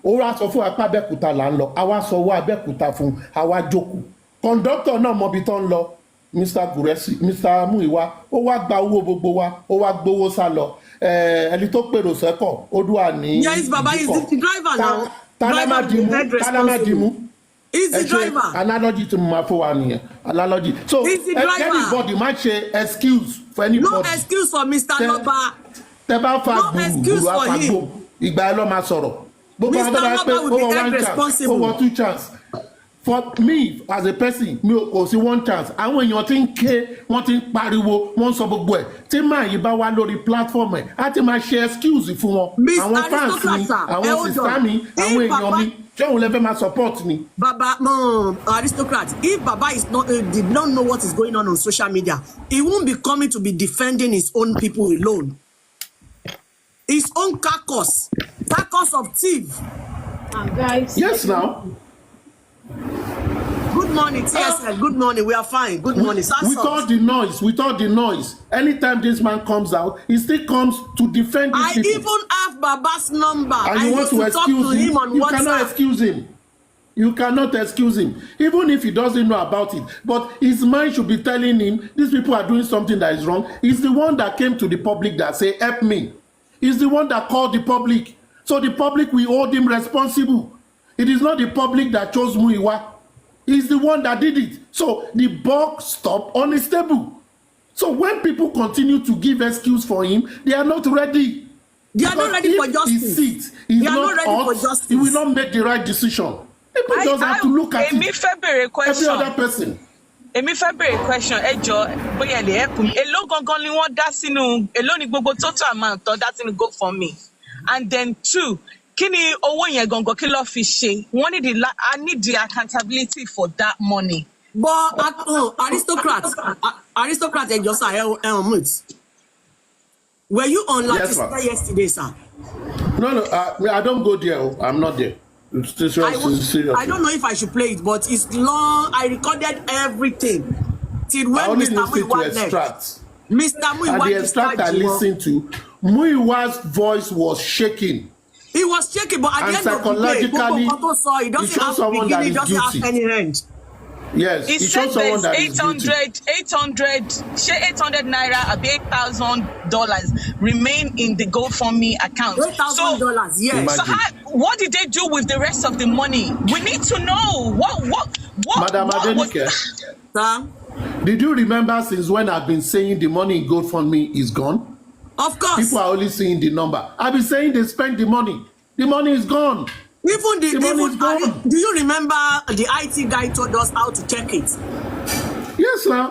Ó wá sọ fún wa pé Abẹ́òkúta là ń lọ. A wá sọ wá Abẹ́òkúta fún àwa jókòó. Conductor náà mọbi tó ń lọ. Mr. Guresi, Mr. Muyiwa, ó wá gba owó gbogbo wa, ó wá gbowó sá lọ. Ẹni tó pèrò sẹ́kọ̀, ó dúà ní. Yes, Baba is the driver now. Tálámàdìmú. He's the driver. Analogy to my phone. Analogy. So everybody might say excuse for anybody. No excuse for Mr. Loba. No excuse for him. Ìgbà ẹ lọ máa sọ̀rọ̀. Mr. Loba will be held responsible. Over 2 chance. For me as a person, mi ò sí one chance. Àwọn èèyàn ti ń ké, wọ́n ti ń pariwo, wọ́n ń sọ gbogbo ẹ̀. Tí màá yìí bá wá lórí platform ẹ̀, á ti máa ṣe excuse fún wọn. Àwọn fans mi, àwọn sister mi, àwọn èèyàn mi. Ṣé òun lè fẹ́ máa support ni? Baba, aristocrat, if Baba is not did not know what is going on social media, he won't be coming to be defending his own people alone. His own carcass of thief. Guys. Yes, now. Good morning, TSL. Good morning. We are fine. Good morning. With all the noise, anytime this man comes out, he still comes to defend these people. I even have Baba's number. And you want to excuse him? You cannot excuse him. You cannot excuse him, even if he doesn't know about it. But his mind should be telling him, these people are doing something that is wrong. He's the one that came to the public that say, help me. He's the one that called the public. So the public will hold him responsible. It is not the public that chose Muyiwa. He's the one that did it. So the buck stopped unstable. So when people continue to give excuse for him, they are not ready. They are not ready for justice. They are not ready for justice. He will not make the right decision. People just have to look at every other person. Èmi fẹ́ bèrè question ẹ jọ̀ọ́ bóyá ẹ lè help me. Èló gangan ni wọ́n dá sínú èló ni gbogbo total amount tó dá sínú GoFundMe. And then 2, kí ni owó yẹn gangan kí ló fi ṣe? Wọ́n ní I need the accountability for that money. But aristocrat ẹ jọ̀ọ́ sir, mute. Were you on yesterday, sir? No, I don't go there. I'm not there. I don't know if I should play it, but it's long. I recorded everything till when Mr. Muyiwa left. Mr. Muyiwa, and the extract I listened to, Muyiwa's voice was shaking. He was shaking, but at the end of the day, he doesn't have someone that is guilty. Any hand. Yes, he said there's 800 naira, $8,000 remain in the GoFundMe account. $8,000, yes. So what did they do with the rest of the money? We need to know what Madam Adenike, did you remember since when I've been saying the money in GoFundMe is gone? Of course. People are only seeing the number. I've been saying they spend the money. The money is gone. Even do you remember the IT guy told us how to check it? Yes, sir.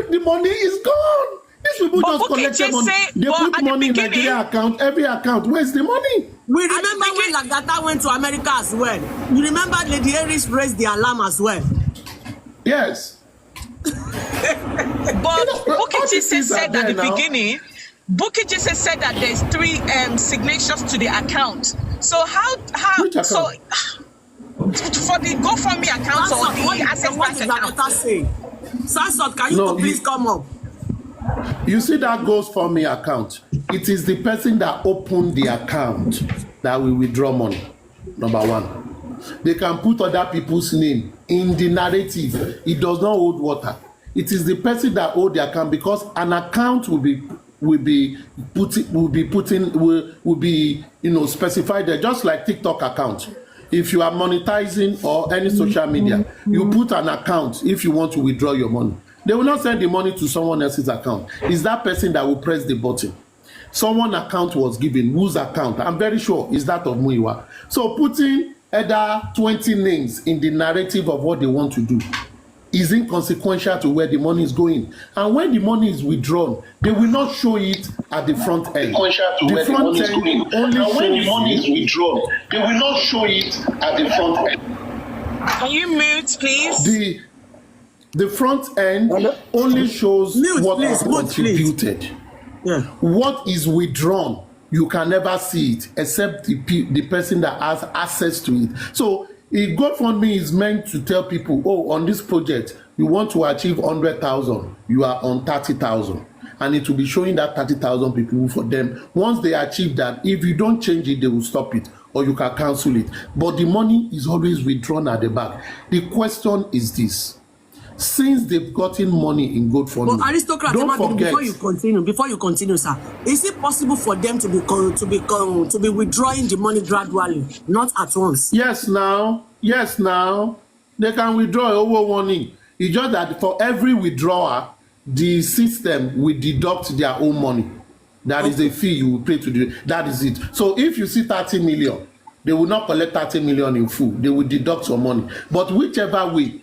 The money is gone. These people just collected money. They put money in Nigeria account, every account. Where's the money? We remember when Lagata went to America as well. You remember Lady Harris raised the alarm as well. Yes. But Bukky just said at the beginning, Bukky just said that there's 3 signatures to the account. So how so for the GoFundMe account or the Access Bank account? Sansot, can you please come up? You see that GoFundMe account? It is the person that opened the account that will withdraw money. Number 1. They can put other people's name in the narrative. It does not hold water. It is the person that hold the account, because an account will be specified there, just like TikTok account. If you are monetizing or any social media, you put an account if you want to withdraw your money. They will not send the money to someone else's account. It's that person that will press the button. Someone account was given. Whose account? I'm very sure is that of Muyiwa. So putting either 20 names in the narrative of what they want to do is inconsequential to where the money is going. And when the money is withdrawn, they will not show it at the front end. The front end only shows when the money is withdrawn. They will not show it at the front end. Can you mute, please? The front end only shows what is contributed. Yeah. What is withdrawn, you can never see it except the person that has access to it. So if GoFundMe is meant to tell people, oh, on this project, you want to achieve 100,000, you are on 30,000. And it will be showing that 30,000 people for them. Once they achieve that, if you don't change it, they will stop it or you can cancel it. But the money is always withdrawn at the back. The question is this. Since they've gotten money in GoFundMe, but aristocrat, don't forget. Before you continue, sir, is it possible for them to be withdrawing the money gradually, not at once? Yes, now they can withdraw over money. It's just that for every withdrawal, the system will deduct their own money. That is a fee you will pay to do. That is it. So if you see 30 million, They will not collect 30 million in full. They will deduct some money. But whichever way,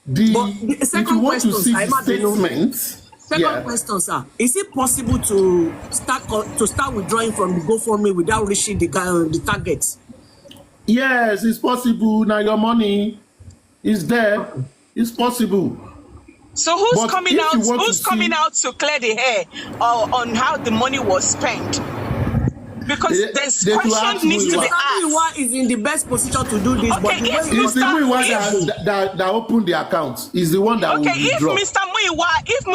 But the if you second want to question, see sir, the statements, second question, sir, is it possible to start withdrawing from the GoFundMe without reaching the target? yes, it's possible. Now your money is there. It's possible. So who's But coming if out? you want Who's to coming see- out to clear the air on how the money was spent? Because there's they should ask questions needs to be Muyiwa. asked. Muyiwa is in the best position to do this, but Okay, the way if you It's the Mr. Muyiwa that opened the account. Is the one that Okay, will if withdraw.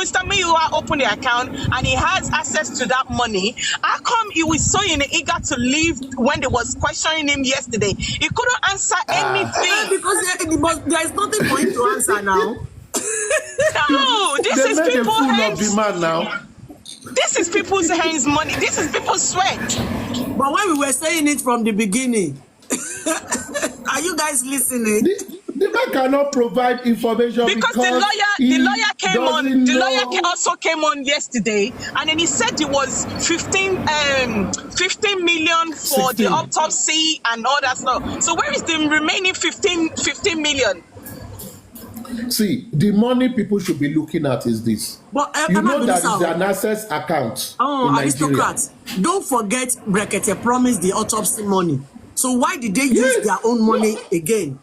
Mr. Muyiwa opened the account and he has access to that money, how come he was so eager to leave when they was questioning him yesterday? He couldn't answer anything. because there is nothing for him to answer now. No, this They is made a people's fool of the hands. man now. This is people's hands money. This is people's sweat. But when we were saying it from the beginning, are you guys listening? The man cannot provide information Because the lawyer came on. The lawyer also came on yesterday, and then he said it was 15 million for 16. the autopsy and all that stuff. So where is the remaining 15 million? See, the money people should be looking at is this. But You know that is an access account in Nigeria. aristocrats, don't forget Brekete promised the autopsy money. So why did they use their own money again?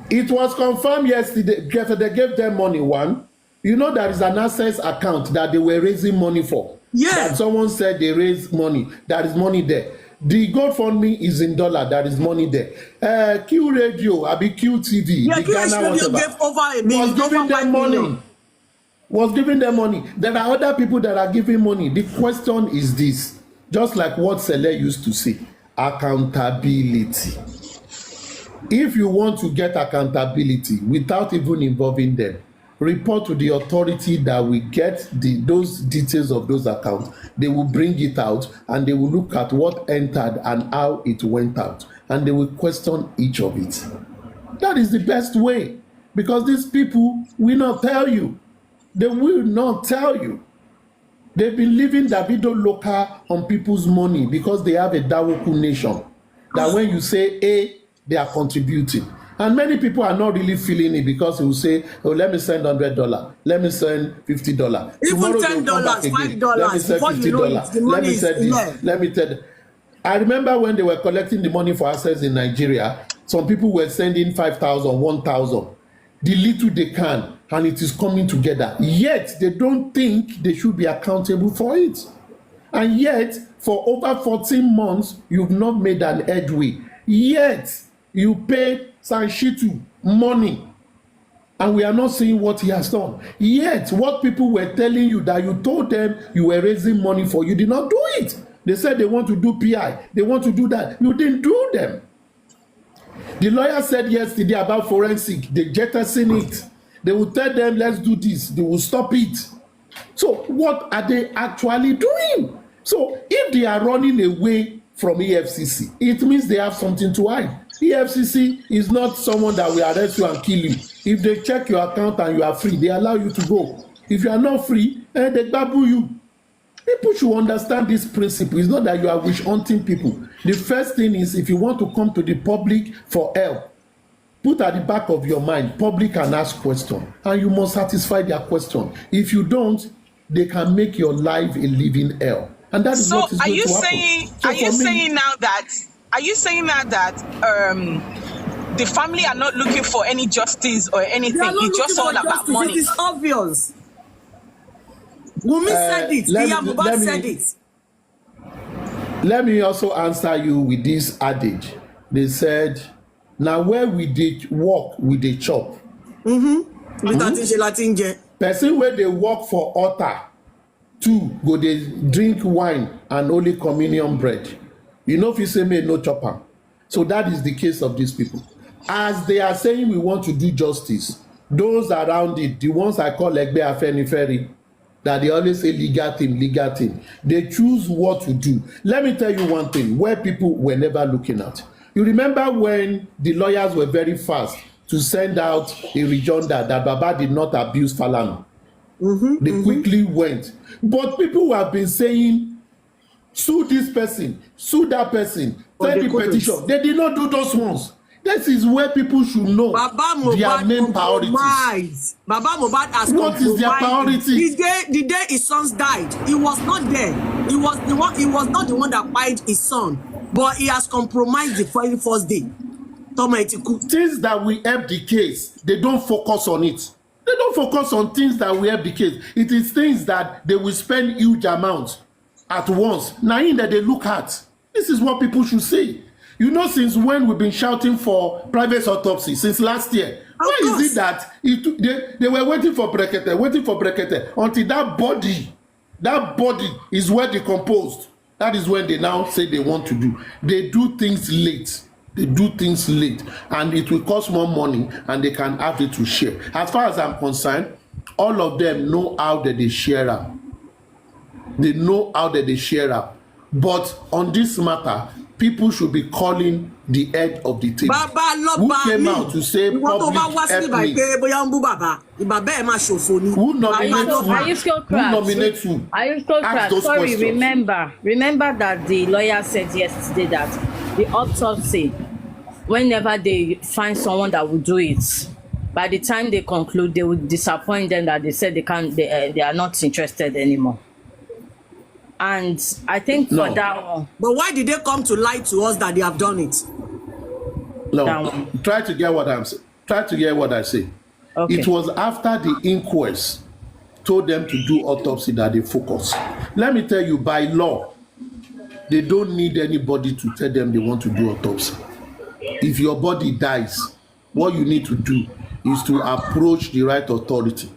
It was confirmed yesterday. They gave them money. One, you know there is an access account that they were raising money for. Yeah. That someone said they raised money. There is money there. The GoFundMe is in dollar. There is money there. Q Radio, Q TV, Yeah, the Ghana Radio whatever, gave over a million, was giving over them 5 money. million. Was giving them money. There are other people that are giving money. The question is this, just like what Sele used to say, accountability. If you want to get accountability without even involving them, report to the authority that will get those details of those accounts. They will bring it out and they will look at what entered and how it went out, and they will question each of it. That is the best way, because these people will not tell you. They will not tell you. They've been living Davido local on people's money because they have a Dawoku nation. That when you say A, they are contributing. And many people are not really feeling it because they will say, oh, let me send $100, let me send $50. Even Tomorrow they will come back $10, again. $5, Let me send before you know it, $50. the Let money me is send this. there. Let me tell. I remember when they were collecting the money for access in Nigeria, some people were sending 5,000, 1,000. The little they can, and it is coming together. Yet they don't think they should be accountable for it. And yet, for over 14 months, you've not made an headway. Yet, you paid Sanshitu money, and we are not seeing what he has done. Yet, what people were telling you that you told them you were raising money for, you did not do it. They said they want to do PI, they want to do that. You didn't do them. The lawyer said yesterday about forensic, they jettison it. They will tell them, let's do this. They will stop it. So what are they actually doing? So if they are running away from EFCC, it means they have something to hide. EFCC is not someone that will arrest you and kill you. If they check your account and you are free, they allow you to go. If you are not free, they babu you. People should understand this principle. It's not that you are wish hunting people. The first thing is, if you want to come to the public for help, put at the back of your mind, public can ask questions, and you must satisfy their question. If you don't, they can make your life a living hell. And that is what is going to happen. Are you saying now that the family are not looking for any justice or anything? It's just all about money. It is obvious. Wunmi said it. Mohbad said it. Let me also answer you with this adage. They said, now where we did work, we did chop. Person where they work for altar, two, go they drink wine and only communion bread. You know, if you say me, no chopper. So that is the case of these people. As they are saying we want to do justice, those around it, the ones I call Egbe Afenifere, that they always say legal thing. They choose what to do. Let me tell you one thing, where people were never looking at. You remember when the lawyers were very fast to send out a rejoinder that Baba did not abuse Falana. They quickly went. But people who have been saying, sue this person, sue that person, send the petition. They did not do those ones. This is where people should know their main priorities. Baba Mohbad has what is their priority? The day his sons died, he was not there. He was the one. He was not the one that fired his son, but he has compromised the very first day. Things that will help the case, they don't focus on it. They don't focus on things that will help the case. It is things that they will spend huge amounts at once. Now, in that they look at. This is what people should say. You know, since when we've been shouting for private autopsy? Since last year. Why is it that they were waiting for Brekete, until that body is well decomposed? That is when they now say they want to do. They do things late. And it will cost more money, and they can have it to share. As far as I'm concerned, all of them know how that they share up. They know how that they share up. But on this matter, people should be calling the head of the table. Who came out to say public help me? Who nominates who? Are you still cracked? Sorry, remember that the lawyer said yesterday that the autopsy, whenever they find someone that will do it, by the time they conclude, they will disappoint them that they said they are not interested anymore. And I think for that one. But why did they come to lie to us that they have done it? No, try to get what I say. Okay. It was after the inquest told them to do autopsy that they focus. Let me tell you, by law, they don't need anybody to tell them they want to do autopsy. If your body dies, what you need to do is to approach the right authority.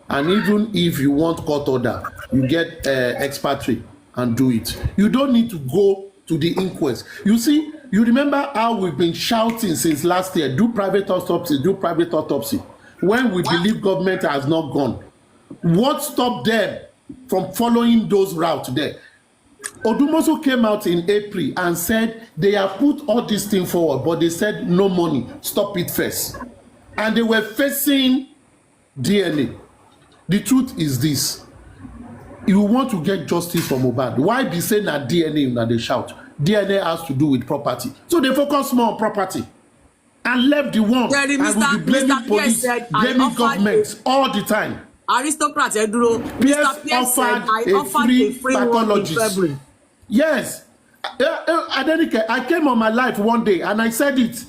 And even if you want court order, you get expatriate and do it. You don't need to go to the inquest. You see, you remember how we've been shouting since last year, do private autopsy. When we believe government has not gone. What stopped them from following those routes there? Odumosun came out in April and said they have put all this thing forward, but they said no money, stop it first. And they were facing DNA. The truth is this. You want to get justice for Mohbad. Why be saying that DNA that they shout? DNA has to do with property. So they focus more on property and left the one and will be blaming police, blaming government all the time. Aristocrats, Pierce offered a free pathologist. Yes. Adenike, I came on my life one day and I said it.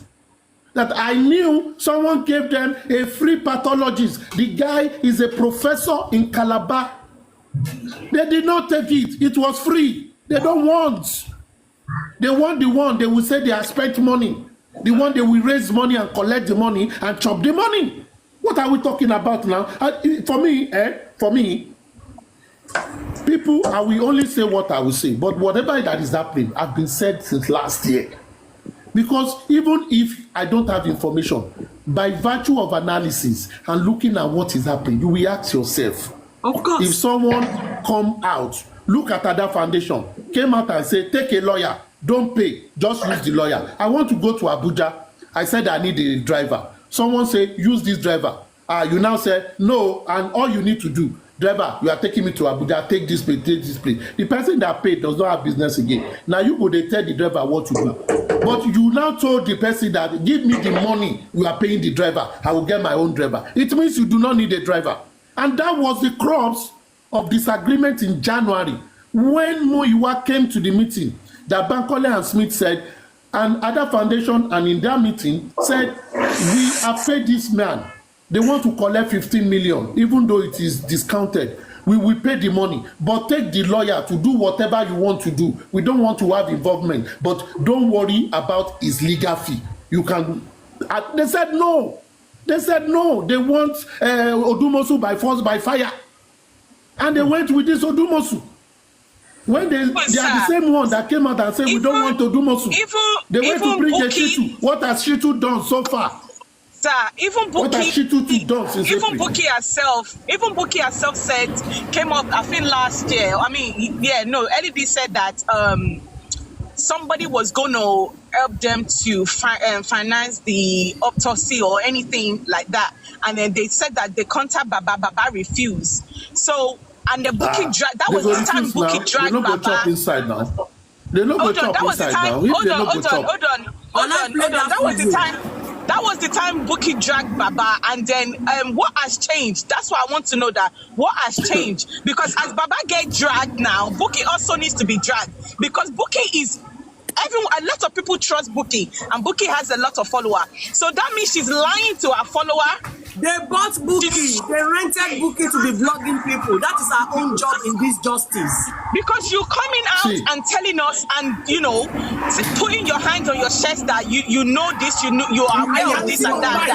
That I knew someone gave them a free pathologist. The guy is a professor in Calabar. They did not take it. It was free. They don't want. They want the one they will say they have spent money. The one they will raise money and collect the money and chop the money. What are we talking about now? For me, people, I will only say what I will say. But whatever that is happening has been said since last year. Because even if I don't have information, by virtue of analysis and looking at what is happening, you will ask yourself. Of course. If someone come out, look at Ada Foundation, came out and say, take a lawyer, don't pay, just use the lawyer. I want to go to Abuja. I said I need a driver. Someone say, use this driver. You now say, no, and all you need to do, driver, you are taking me to Abuja, take this place, take this place. The person that paid does not have business again. Now you go, they tell the driver what to do. But you now told the person that, give me the money you are paying the driver, I will get my own driver. It means you do not need a driver. And that was the crux of disagreement in January. When Muyiwa came to the meeting, that Bankole and Smith said, and Ada Foundation, and in their meeting, said, we have paid this man. They want to collect 15 million, even though it is discounted. We will pay the money, but take the lawyer to do whatever you want to do. We don't want to have involvement, but don't worry about his legal fee. You can. They said no. They said no. They want Odumosun by force, by fire, and they went with this Odumosun. When they are the same one that came out and said we don't want Odumosun. They went to bring Shitu. What has Shitu done so far? Sir, even Bukky herself said, came up, I think last year. I mean, yeah, no, LED said that somebody was going to help them to finance the autopsy or anything like that. And then they said that they contact Baba refused. So, and the Bukky that was the time Bukky dragged Baba. Inside now. They no go Hold on, chop that was the inside time. now. If Hold they on, no go hold on, chop, hold on, hold on, hold on. That was the time. That was the time Bukky dragged Baba, and then what has changed? That's why I want to know that what has changed, because as Baba get dragged now, Bukky also needs to be dragged, because Bukky is a lot of people trust Bukky, and Bukky has a lot of followers. So that means she's lying to her follower. They bought Bukky. They rented Bukky to be vlogging people. That is our own job in this justice. Because you coming out and telling us, and putting your hands on your chest that you know this, you are aware of this and that.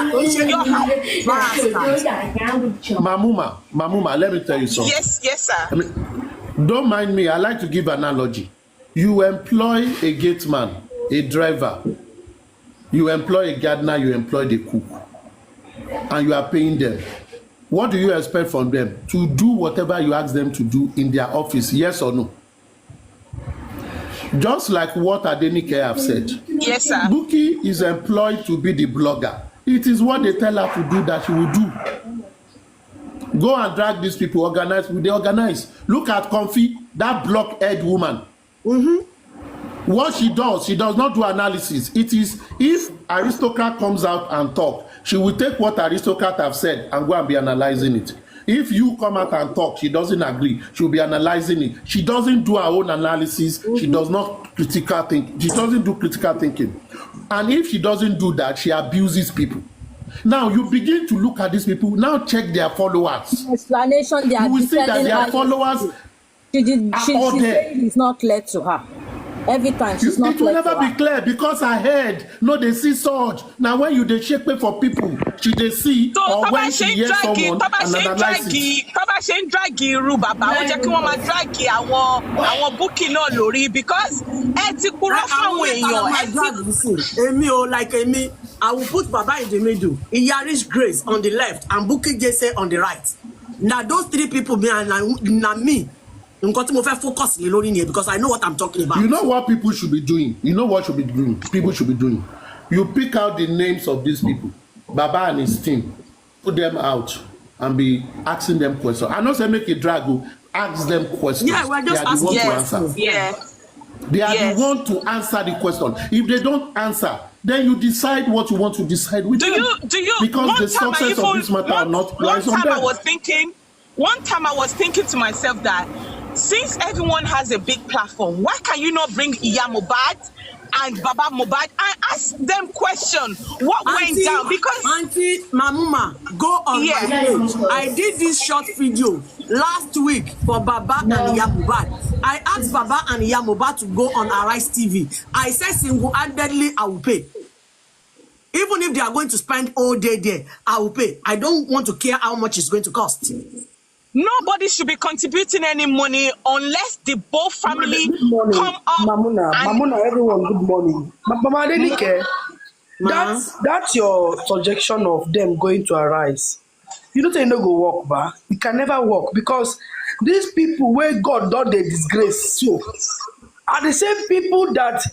Mamuma, let me tell you something. Yes, sir. I mean, don't mind me. I like to give an analogy. You employ a gate man, a driver. You employ a gardener. You employ the cook, and you are paying them. What do you expect from them? To do whatever you ask them to do in their office, yes or no? Just like what Adenike have said. Yes, sir. Bukky is employed to be the blogger. It is what they tell her to do that she will do. Go and drag these people, organize. They organize. Look at Comfy, that blockhead woman. Mm-hmm. What she does not do analysis. It is if aristocrat comes out and talk, she will take what aristocrat have said and go and be analyzing it. If you come out and talk, she doesn't agree, she will be analyzing it. She doesn't do her own analysis. Mm-hmm. She does not critical think. She doesn't do critical thinking. And if she doesn't do that, she abuses people. Now you begin to look at these people. Now check their followers. Explanation. You will see that their followers she said it's not clear to her. Every time she's not clear. It will never be clear because her head, no, they see surge. Now when you they shake for people, she they see so, or when she hears someone and analyze it. Tọ́ba ṣe ń dragi irú bàbá ó jẹ́ kí wọ́n máa dragi àwọn Bukky náà lórí because ẹ ti kúrò fáwọn èèyàn. Èmi o like èmi, I will put Baba in the middle, Iyarish Grace on the left, and Bukky Jesse on the right. Now those three people be na me. Focus because I know what I'm talking about. You know what people should be doing? You know what should be doing? People should be doing. You pick out the names of these people, Baba and his team, put them out and be asking them questions. I know say make a drag, ask them questions. Yeah, we're just asking. They are the one to answer. Yeah. They are the one to answer the question. If they don't answer, then you decide what you want to decide with them. Do you? Because the success of this matter are not lies on them. One time I was thinking to myself that since everyone has a big platform, why can you not bring Iya Mohbad and Baba Mohbad and ask them questions? What went down? Because Auntie Mamuma, go on my page. I did this short video last week for Baba and Iya Mohbad. I asked Baba and Iya Mohbad to go on Arise TV. I said single-handedly I will pay. Even if they are going to spend all day there, I will pay. I don't want to care how much it's going to cost. Nobody should be contributing any money unless the both family come up. Mamuna, everyone, good morning. Mama Adenike, that's your suggestion of them going to Arise. You don't say no go work, ba. It can never work because these people where God done the disgrace so are the same people that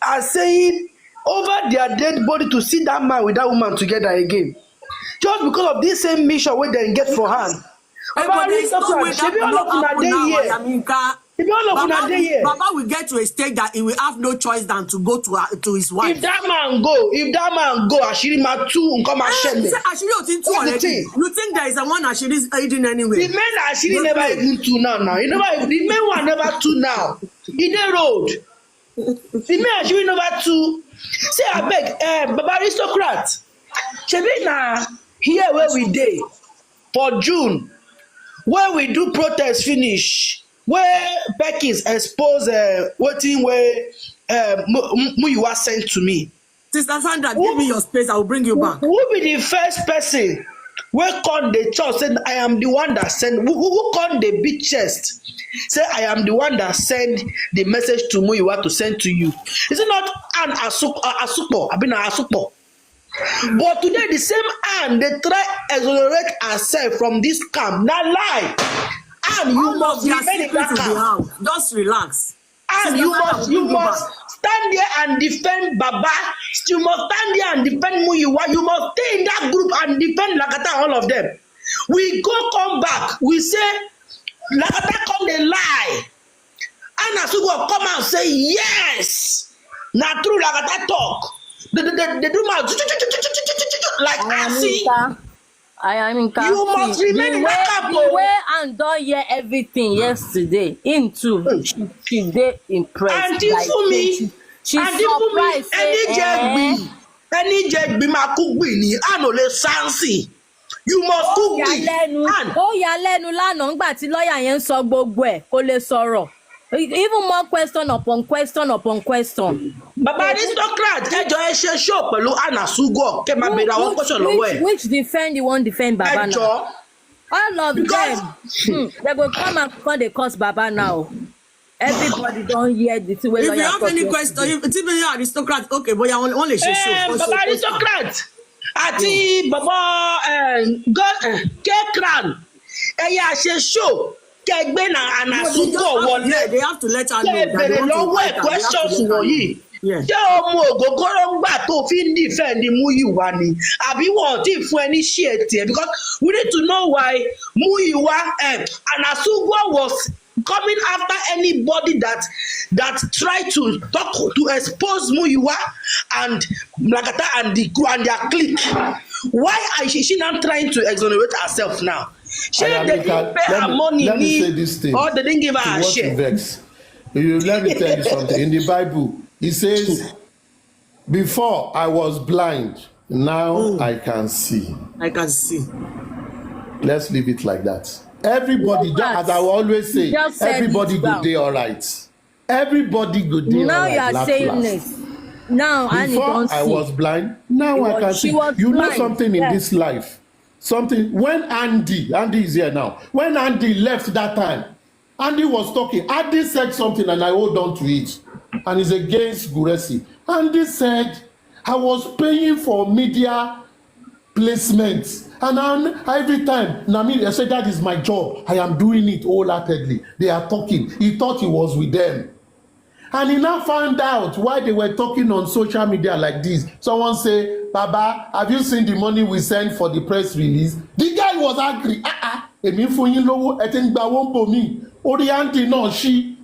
are saying over their dead body to see that man with that woman together again. Just because of this same mission where they get for hand. Baba will get to a stage that he will have no choice than to go to his wife. If that man go, Ashiri ma tu come Ashiri. You think there is a one Ashiri is hiding anyway? The men Ashiri never even two now. The men were never two now. In the road. The men Ashiri never two. Say I beg, Baba aristocrat. Shebi na here where we dey for June. Where we do protest finish, where Beckys expose waiting where Muyiwa sent to me. Sister Sandra, give me your space, I will bring you back. Who be the first person where called the church said I am the one that sent who called the big chest? Say I am the one that sent the message to Muyiwa to send to you. Is it not an Asupo? I've been an Asupo. But today the same hand they try exonerate herself from this camp. Now lie. And you must remain in that camp. Just relax. And you must stand there and defend Baba. You must stand there and defend Muyiwa. You must stay in that group and defend Lakata, all of them. We come back. We say Lakata come they lie. Anna Sugo come and say yes. Now true like that talk. They do my like I see. I am in You must remain in that couple. The way and don't hear everything yesterday. Him too. She did impressed. And for me, she surprised. Any jegbi ma kugbi ni anole sansi. You must cook me. Ó yà lẹ́nu lánàá ńgbà tí lọ́ọ̀yà yẹn ń sọ gbogbo ẹ̀ kó lè sọ̀rọ̀. Even more question upon question upon question. Baba aristocrat ẹjọ́ ẹ ṣe show pẹ̀lú Anna Sugo kẹ́ máa bèrè àwọn question lọ́wọ́ ẹ̀. Which defend you wan defend Baba now? All of them. They go come and call the cause Baba now. Everybody don't hear the two way lawyer. If you have any question, if you aristocrat, okay, boy, I only show. Baba aristocrat àti Baba Kekran ẹ̀yà ṣe show. Kẹgbẹ́ na Anna Sugo wọlé. They have to let her know. Kẹbẹ̀rẹ̀ lọ́wọ́ ẹ̀ questions wọ̀nyí. Ṣé ọmọ ògógóró ń gbà tó fi ń defend Muyiwa ni? Àbí wọ́n ti fún ẹ ní ṣíẹ̀ tiẹ̀? Because we need to know why Muyiwa Anna Sugo was coming after anybody that tried to talk to expose Muyiwa and Blakata and the crew and their clique. Why is she not trying to exonerate herself now? She didn't pay her money, let me say this thing. Or they didn't give her a share. Let me tell you something. In the Bible, it says, before I was blind, now I can see. I can see. Let's leave it like that. Everybody, as I always say, everybody good day all right. Everybody good day all right. Now you are saying this. Now before I was blind, now I can see. You know something in this life. Something when Andy is here now. When Andy left that time, Andy was talking. Andy said something and I hold on to it. And it's against Guresi. Andy said, I was paying for media placements. And every time, I said, that is my job. I am doing it wholeheartedly. They are talking. He thought he was with them. And he now found out why they were talking on social media like this. Someone say, Baba, have you seen the money we sent for the press release? The guy was angry.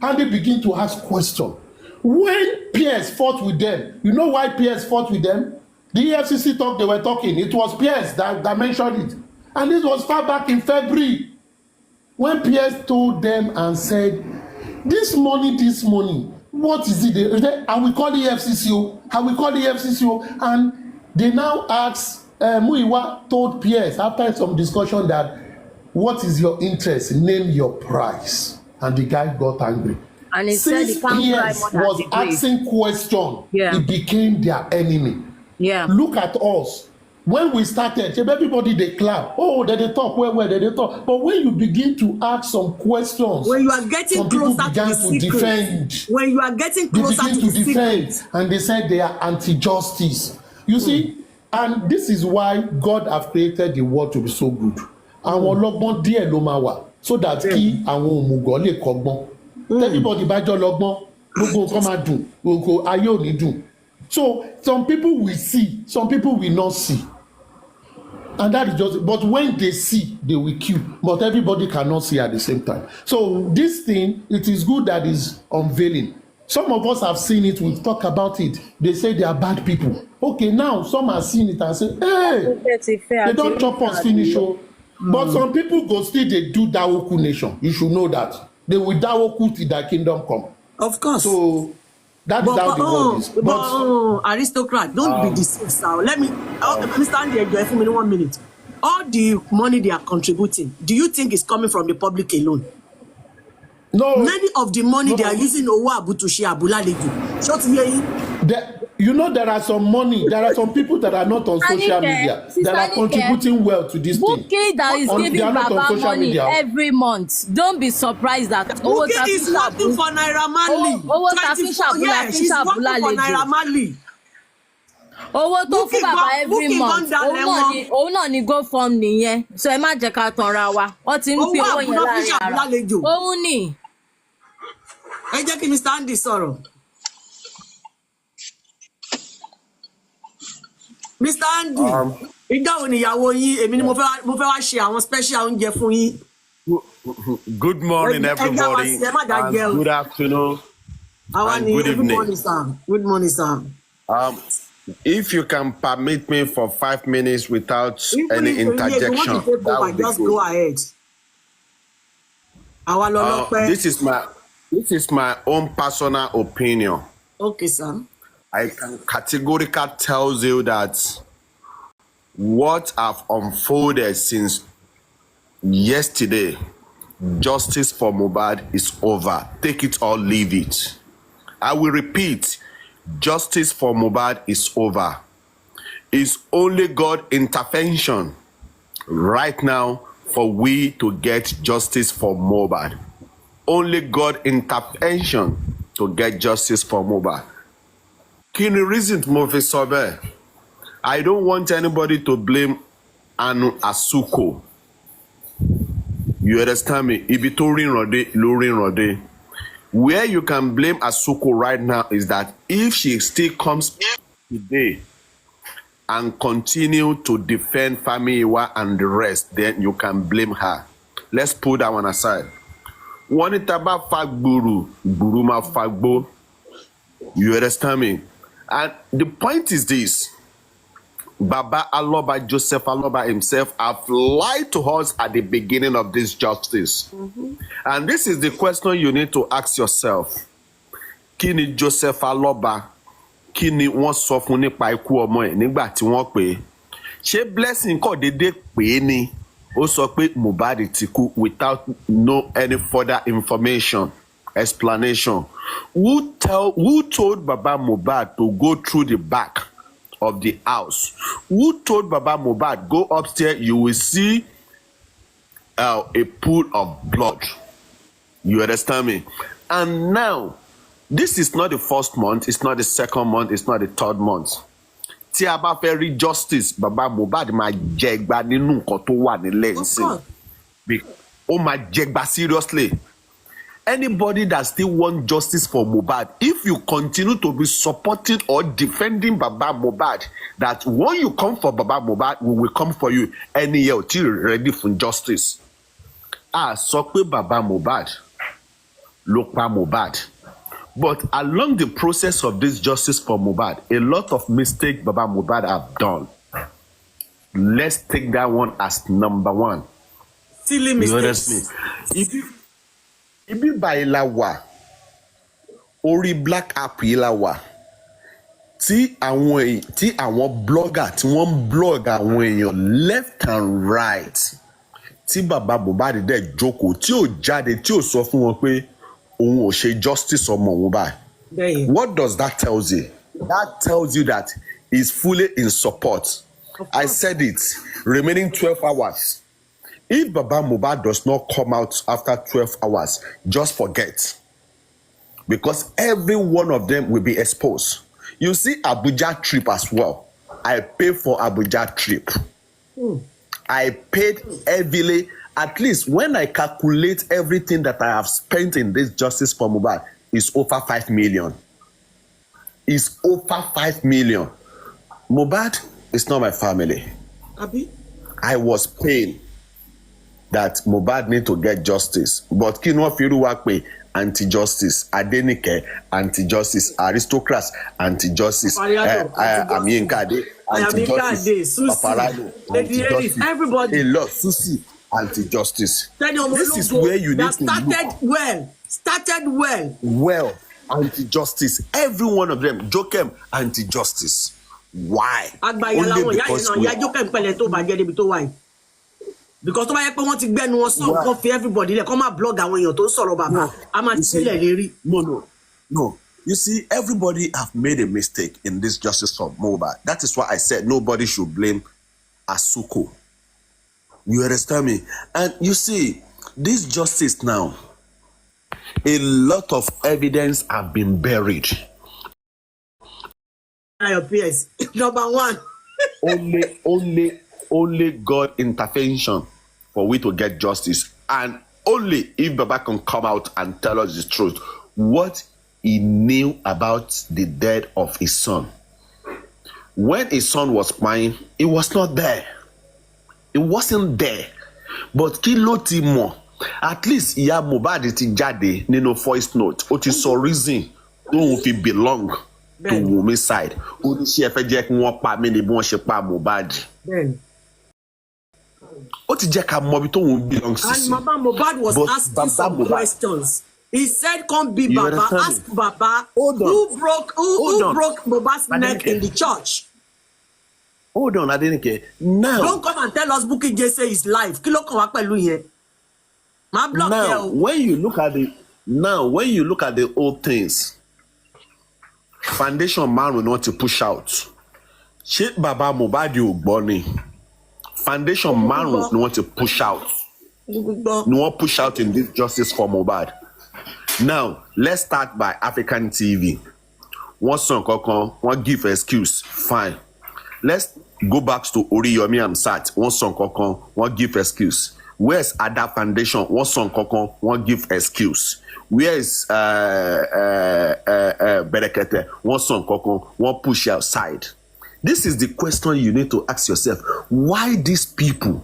Andy begin to ask questions. When Pierce fought with them, you know why Pierce fought with them? The EFCC talk they were talking. It was Pierce that mentioned it. And this was far back in February. When Pierce told them and said, this money, what is it? I will call the EFCC. And they now asked, Muyiwa told Pierce after some discussion that, what is your interest? Name your price. And the guy got angry. And he since said he Pierce was asking questions, he became their enemy. Yeah. Look at us. When we started, everybody they clap. Oh, they talk. Where they talk. But when you begin to ask some questions, when you are getting closer to the secret, when you are getting closer to the secret, and they said they are anti-justice. You see, and this is why God have created the world to be so good. Àwọn ọlọ́gbọ́n díẹ̀ ló máa wà so that kí àwọn òmùgọ̀ lè kọ́gbọ́n. Everybody bá jọ lọ́gbọ́n, gbogbo nǹkan máa dùn, gbogbo ayé ò ní dùn. So some people will see, some people will not see. And that is just, but when they see, they will kill. But everybody cannot see at the same time. So this thing, it is good that is unveiling. Some of us have seen it, we've talked about it. They say they are bad people. Okay, now some have seen it and say, hey, they don't chop us finish. But some people go still, they do Dawoku nation. You should know that. They will Dawoku till their kingdom come. Of course. So that's how the world is. But aristocrat, don't be deceived. Let me, Mr. Andy, for me 1 minute. All the money they are contributing, do you think is coming from the public alone? No. Many of the money they are using Owa Abutushi Abulaleju. Short here. You know there are some money, there are some people that are not on social media that are contributing well to this thing. Bukky that is giving Baba money every month. Don't be surprised that Bukky is working for Naira Marley. Yeah, she's working for Naira Marley. Owó tó fún bàbá every month òun náà ni GoFund nìyẹn so ẹ má jẹ́ ká tanra wa wọ́n ti ń pín owó yẹn láàrin ara òun ni. Ẹ jẹ́ kí Mr. Andy sọ̀rọ̀. Mr. Andy, ìgbà wo ni ìyàwó yín èmi ni mo fẹ́ wá ṣe àwọn special oúnjẹ fún yín. Good morning, everybody, and good afternoon, and good Good evening. morning, sir. Good morning, sir. If you can permit me for 5 minutes without Even any if you want to interjection, take that over, would be just good. go ahead. Àwa lọlọ́pẹ́. This is my own personal opinion. Okay, sir. I can categorically tell you that what have unfolded since yesterday, justice for Mohbad is over. Take it or leave it. I will repeat, justice for Mohbad is over. It's only God intervention right now for we to get justice for Mohbad. Only God intervention to get justice for Mohbad. Kí ni reason tí mo fi sọ bẹ́ẹ̀? I don't want anybody to blame Anu Asuko. You understand me? Ibi tó ríran dé ló ríran dé. Where you can blame Asuko right now is that if she still comes today and continue to defend Muyiwa and the rest, then you can blame her. Let's put that one aside. Wọ́n ní tá bá fa gbùrù, gbùrù máa fa gbó. You understand me? And the point is this. Baba Aloba, Joseph Aloba himself have lied to us at the beginning of this justice. And this is the question you need to ask yourself. Kí ni Joseph Aloba, kí ni wọ́n sọ fún nípa ikú ọmọ ẹ̀ nígbà tí wọ́n pè é? Ṣé Blessing kò dédé pè é ni? Ó sọ pé Mohbad ti kú without no any further information, explanation. Who told Baba Mohbad to go through the back of the house? Who told Baba Mohbad, go upstairs, you will see a pool of blood? You understand me? And now, this is not the first month, it's not the second month, it's not the third month. Tí a bá fẹ́ rí justice, Baba Mohbad máa jẹ gba nínú nǹkan tó wà nílẹ̀ nsìn. Ó máa jẹ gba seriously. Anybody that still want justice for Mohbad, if you continue to be supporting or defending Baba Mohbad, that when you come for Baba Mohbad, we will come for you. Any year till ready for justice. Sọ pé Baba Mohbad ló pa Mohbad. But along the process of this justice for Mohbad, a lot of mistakes Baba Mohbad have done. Let's take that one as number one. Silly mistakes. Ibi báyìí la wà, orí Black App yìí la wà, tí àwọn blogger tí wọ́n blog àwọn èèyàn left and right, tí Baba Mohbad dẹ̀ jókòó, tí ò jáde, tí ò sọ fún wọn pé òun ò ṣe justice ọmọ òun báyìí. What does that tell you? That tells you that he's fully in support. I said it, remaining 12 hours. If Baba Mohbad does not come out after 12 hours, just forget. Because every one of them will be exposed. You see Abuja trip as well. I paid for Abuja trip. I paid heavily. At least when I calculate everything that I have spent in this justice for Mohbad, it's over 5 million. It's over 5 million. Mohbad is not my family. Abi? I was paying that Mohbad need to get justice. But kí ni wọ́n fi irú wa pé anti-justice, Adenike, anti-justice, aristocrats, anti-justice, Amiyinka, anti-justice, Paparano, anti-justice, everybody. A lot, Susi, anti-justice. This is where you need to look. Started well. Well, anti-justice. Every one of them, Jokem, anti-justice. Why? Only because because tó bá yẹ pé wọ́n ti gbẹ́nu wọn sọ nǹkan fi everybody lẹ̀ kọ́ máa blog àwọn èèyàn tó ń sọ̀rọ̀ bàbá a máa ti sílẹ̀ lérí. No. You see, everybody have made a mistake in this justice for Mohbad. That is why I said nobody should blame Asuko. You understand me? And you see, this justice now, a lot of evidence have been buried. Your PS. Number one. Only God intervention for we to get justice, and only if Baba can come out and tell us the truth, what he knew about the death of his son. When his son was crying, he was not there. It wasn't there. But kí ló ti mọ̀ at least ìyá Mohbad ti jáde nínú voice note ó ti sọ reason tóun fi belong to Wunmi side ó ní ṣé ẹ fẹ́ jẹ́ kí wọ́n pa mí ni bí wọ́n ṣe pa Mohbad ó ti jẹ́ ká mọ bí tóun belong sí. And Baba Mohbad was asking some questions. He said, "Come be Baba, ask Baba who broke Mohbad's neck in the church." Hold on, Adenike. Now, don't come and tell us Bukky Jesse is live. Kí ló kàn wá pẹ̀lú yẹn? My block now, when you look at the old things, foundation man will not to push out. Ṣé Baba Mohbad ò gbọ́ ni? Foundation man will want to push out. No one push out in this justice for Mohbad. Now, let's start by African TV. One song kankan, one give excuse, fine. Let's go back to Oriyomi Hamzat. One song kankan, one give excuse. Where's Ada Foundation? One song kankan, one give excuse. Where is Berekete? One song kankan, one push outside. This is the question you need to ask yourself. Why these people,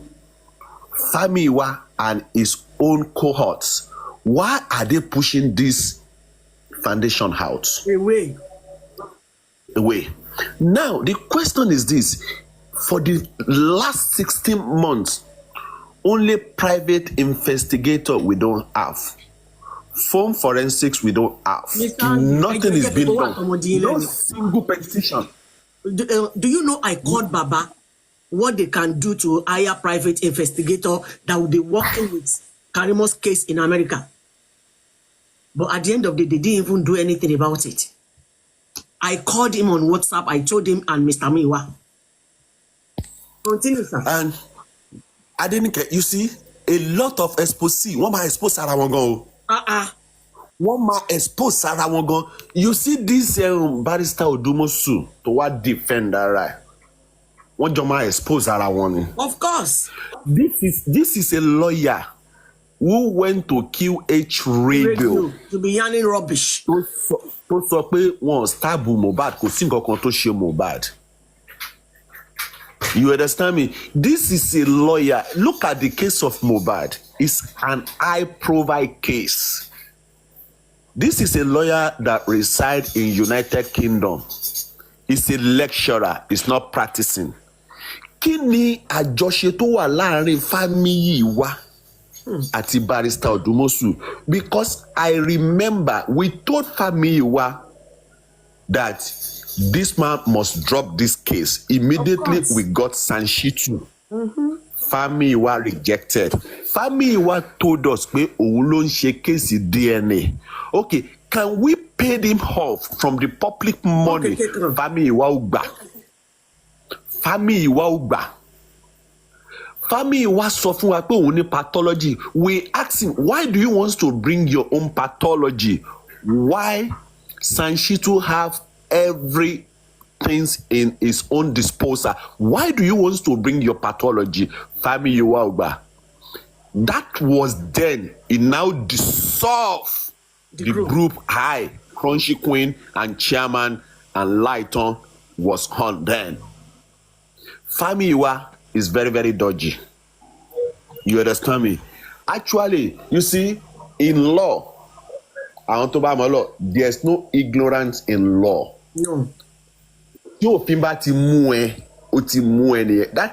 Muyiwa and his own cohorts, why are they pushing this foundation out? Away. Now, the question is this. For the last 16 months, only private investigator we don't have. Phone forensics we don't have. Nothing is being done. No single petition. Do you know I called Baba what they can do to hire private investigator that will be working with Karimo's case in America? But at the end of the day, they didn't even do anything about it. I called him on WhatsApp. I told him and Mr. Muyiwa. Continue, sir. And Adenike, you see, a lot of expose. One might expose Sarah Wongo. One might expose Sarah Wongo. You see this barrister Odumosun to what defender, right? One might expose Sarah Wongo. Of course. This is a lawyer who went to QH radio to be yarning rubbish. To sọ pé wọ́n stab Mohbad kò sí nǹkan kan tó ṣe Mohbad. You understand me? This is a lawyer. Look at the case of Mohbad. It's an high-profile case. This is a lawyer that resides in United Kingdom. He's a lecturer. He's not practicing. Kí ni àjọṣe tó wà láàrin Muyiwa àti barrister Odumosun? Because I remember we told Muyiwa that this man must drop this case. Immediately we got Sanshitu. Muyiwa rejected. Muyiwa told us pé òun ló ń ṣe case DNA. Okay, can we pay him off from the public money? Muyiwa ò gbà. Muyiwa ò gbà. Muyiwa sọ fún wa pé òun ní pathology. We asked him, why do you want to bring your own pathology? Why Sanshitu have everything in his own disposal? Why do you want to bring your pathology? Muyiwa ò gbà. That was then. It now dissolved the group high. Crunchy Queen and Chairman and Lighton was on then. Muyiwa is very, very dodgy. You understand me? Actually, you see, in law, there's no ignorance in law. No. That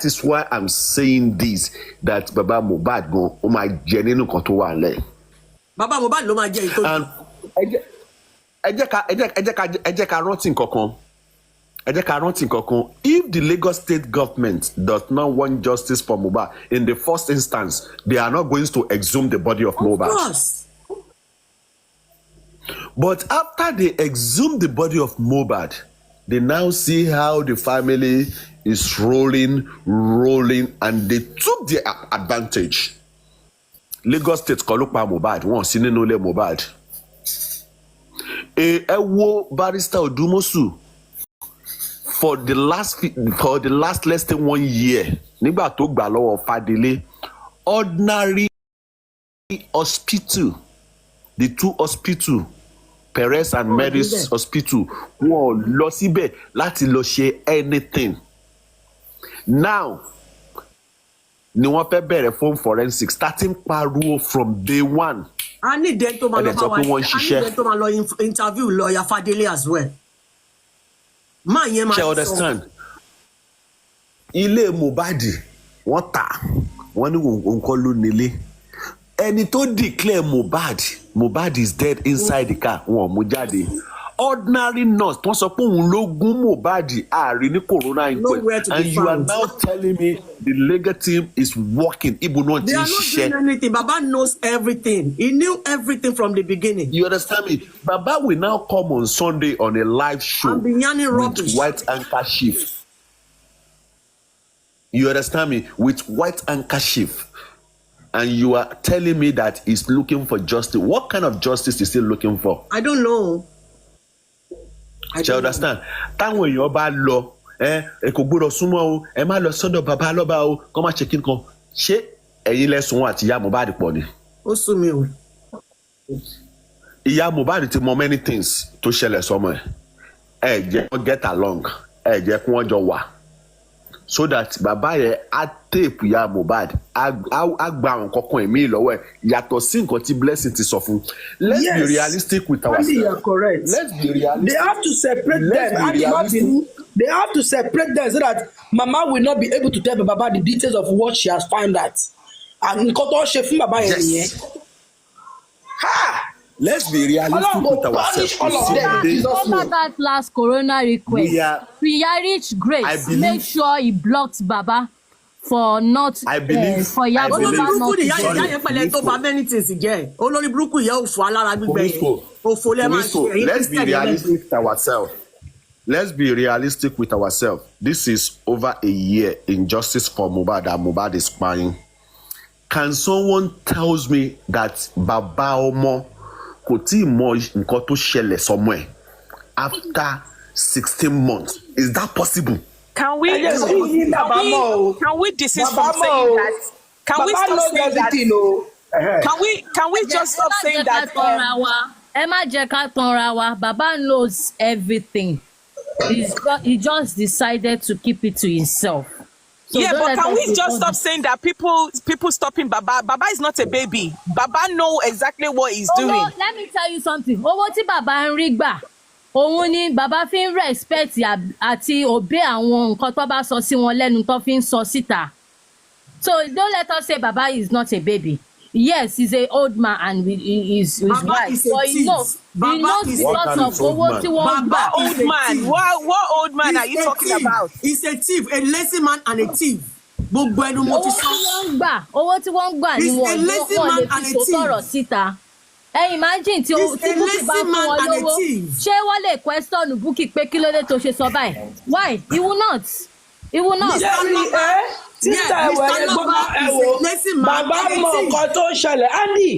is why I'm saying this, that Baba Mohbad go, oh my jenenu kan tó wà lẹ̀. Baba Mohbad ló máa jẹ ìtọ́jú. Ẹ jẹ́ ká rántí nǹkan kan. If the Lagos state government does not want justice for Mohbad, in the first instance, they are not going to exhume the body of Mohbad. Of course. But after they exhume the body of Mohbad, they now see how the family is rolling, and they took their advantage. Lagos state kọ́ ló pa Mohbad, wọ́n sí nínú ilé Mohbad. Ẹ wo barrister Odumosun for the last less than 1 year, nígbà tó gbà lọ́wọ́ Fadele, ordinary hospital, the two hospital, Perez and Mary's hospital, wọ́n lọ síbẹ̀ láti lọ ṣe anything. Now, ni wọ́n fẹ́ bẹ̀rẹ̀ fún forensic starting pariwo from day one. I need them to interview lawyer Fadele as well. Man, yeah, man. Understand? Ilé Mohbad wọ́n tà wọ́n ní nǹkan ló nílé. Ẹni tó declare Mohbad is dead inside the car wọ́n mú jáde. Ordinary nurse tó sọ pé òun ló gún Mohbad àárín ní corona inquest, and you are now telling me the legal team is working. They are not doing anything. Baba knows everything. He knew everything from the beginning. You understand me? Baba will now come on Sunday on a live show with white handkerchief. You understand me? With white handkerchief. And you are telling me that he's looking for justice. What kind of justice is he looking for? I don't know. You understand? Táwọn èèyàn bá lọ kò gbọ́dọ̀ súnmọ́ o ẹ má lọ sọ́dọ̀ bàbá lọ́ba o kọ́ má ṣe kí nǹkan ṣé ẹ̀yin lẹ́sùn wọn àti ìyá Mohbad pọ̀ ni. Ó sún mi o. Ìyá Mohbad ti mọ many things tó ṣẹlẹ̀ sọ́mọ ẹ̀ jẹ́ wọ́n get along ẹ̀ jẹ́ kí wọ́n jọ wà so that bàbá yẹn á tape ìyá Mohbad á gba àwọn kankan ẹ̀mí lọ́wọ́ ẹ̀ yàtọ̀ sí nǹkan tí Blessing ti sọ fún. Let's be realistic with ourselves. You are correct. Let's be realistic. They have to separate them. They have to separate them so that Mama will not be able to tell Baba the details of what she has found out. And nǹkan tó ṣe fún Baba yẹn nìyẹn. Let's be realistic with ourselves. After that last corona request, Priya reached Grace. Make sure he blocked Baba for not. I believe. For Yabo not. Let's be realistic with ourselves. Let's be realistic with ourselves. This is over a year injustice for Mohbad, and Mohbad is crying. Can someone tells me that Baba Omo kò tí mọ nǹkan tó ṣẹlẹ̀ somewhere after 16 months? Is that possible? Can we desist from saying that? Can we stop saying that? Can we just stop saying that? Emma Jeka Tonrawa, Baba knows everything. He just decided to keep it to himself. So yeah, but can we just stop saying that people stopping Baba? Baba is not a baby. Baba know exactly what he's doing. No, let me tell you something. Owó tí Baba ń rí gbà, òun ni Baba fi ń respect àti obey àwọn nǹkan tó bá sọ sí wọn lẹ́nu tó fi ń sọ síta. So don't let us say Baba is not a baby. Yes, he's an old man and he's right. But he knows because of owó tí wọ́n gbà. Old man. What old man are you talking about? He's a thief, a lazy man and a thief. Gbogbo ẹnu mo ti sọ. Owó tí wọ́n gbà ni wọ́n lè fi sọ̀rọ̀ síta. Imagine tí Bukky bá fún wọn lówó, ṣé wọ́n lè question Bukky pé kí ló dé tó ṣe sọ báyìí? Why? He will not. He will not. Sísá ẹ̀wọ̀ ẹ̀wọ̀ bàbá mọ nǹkan tó ń ṣẹlẹ̀. Andy,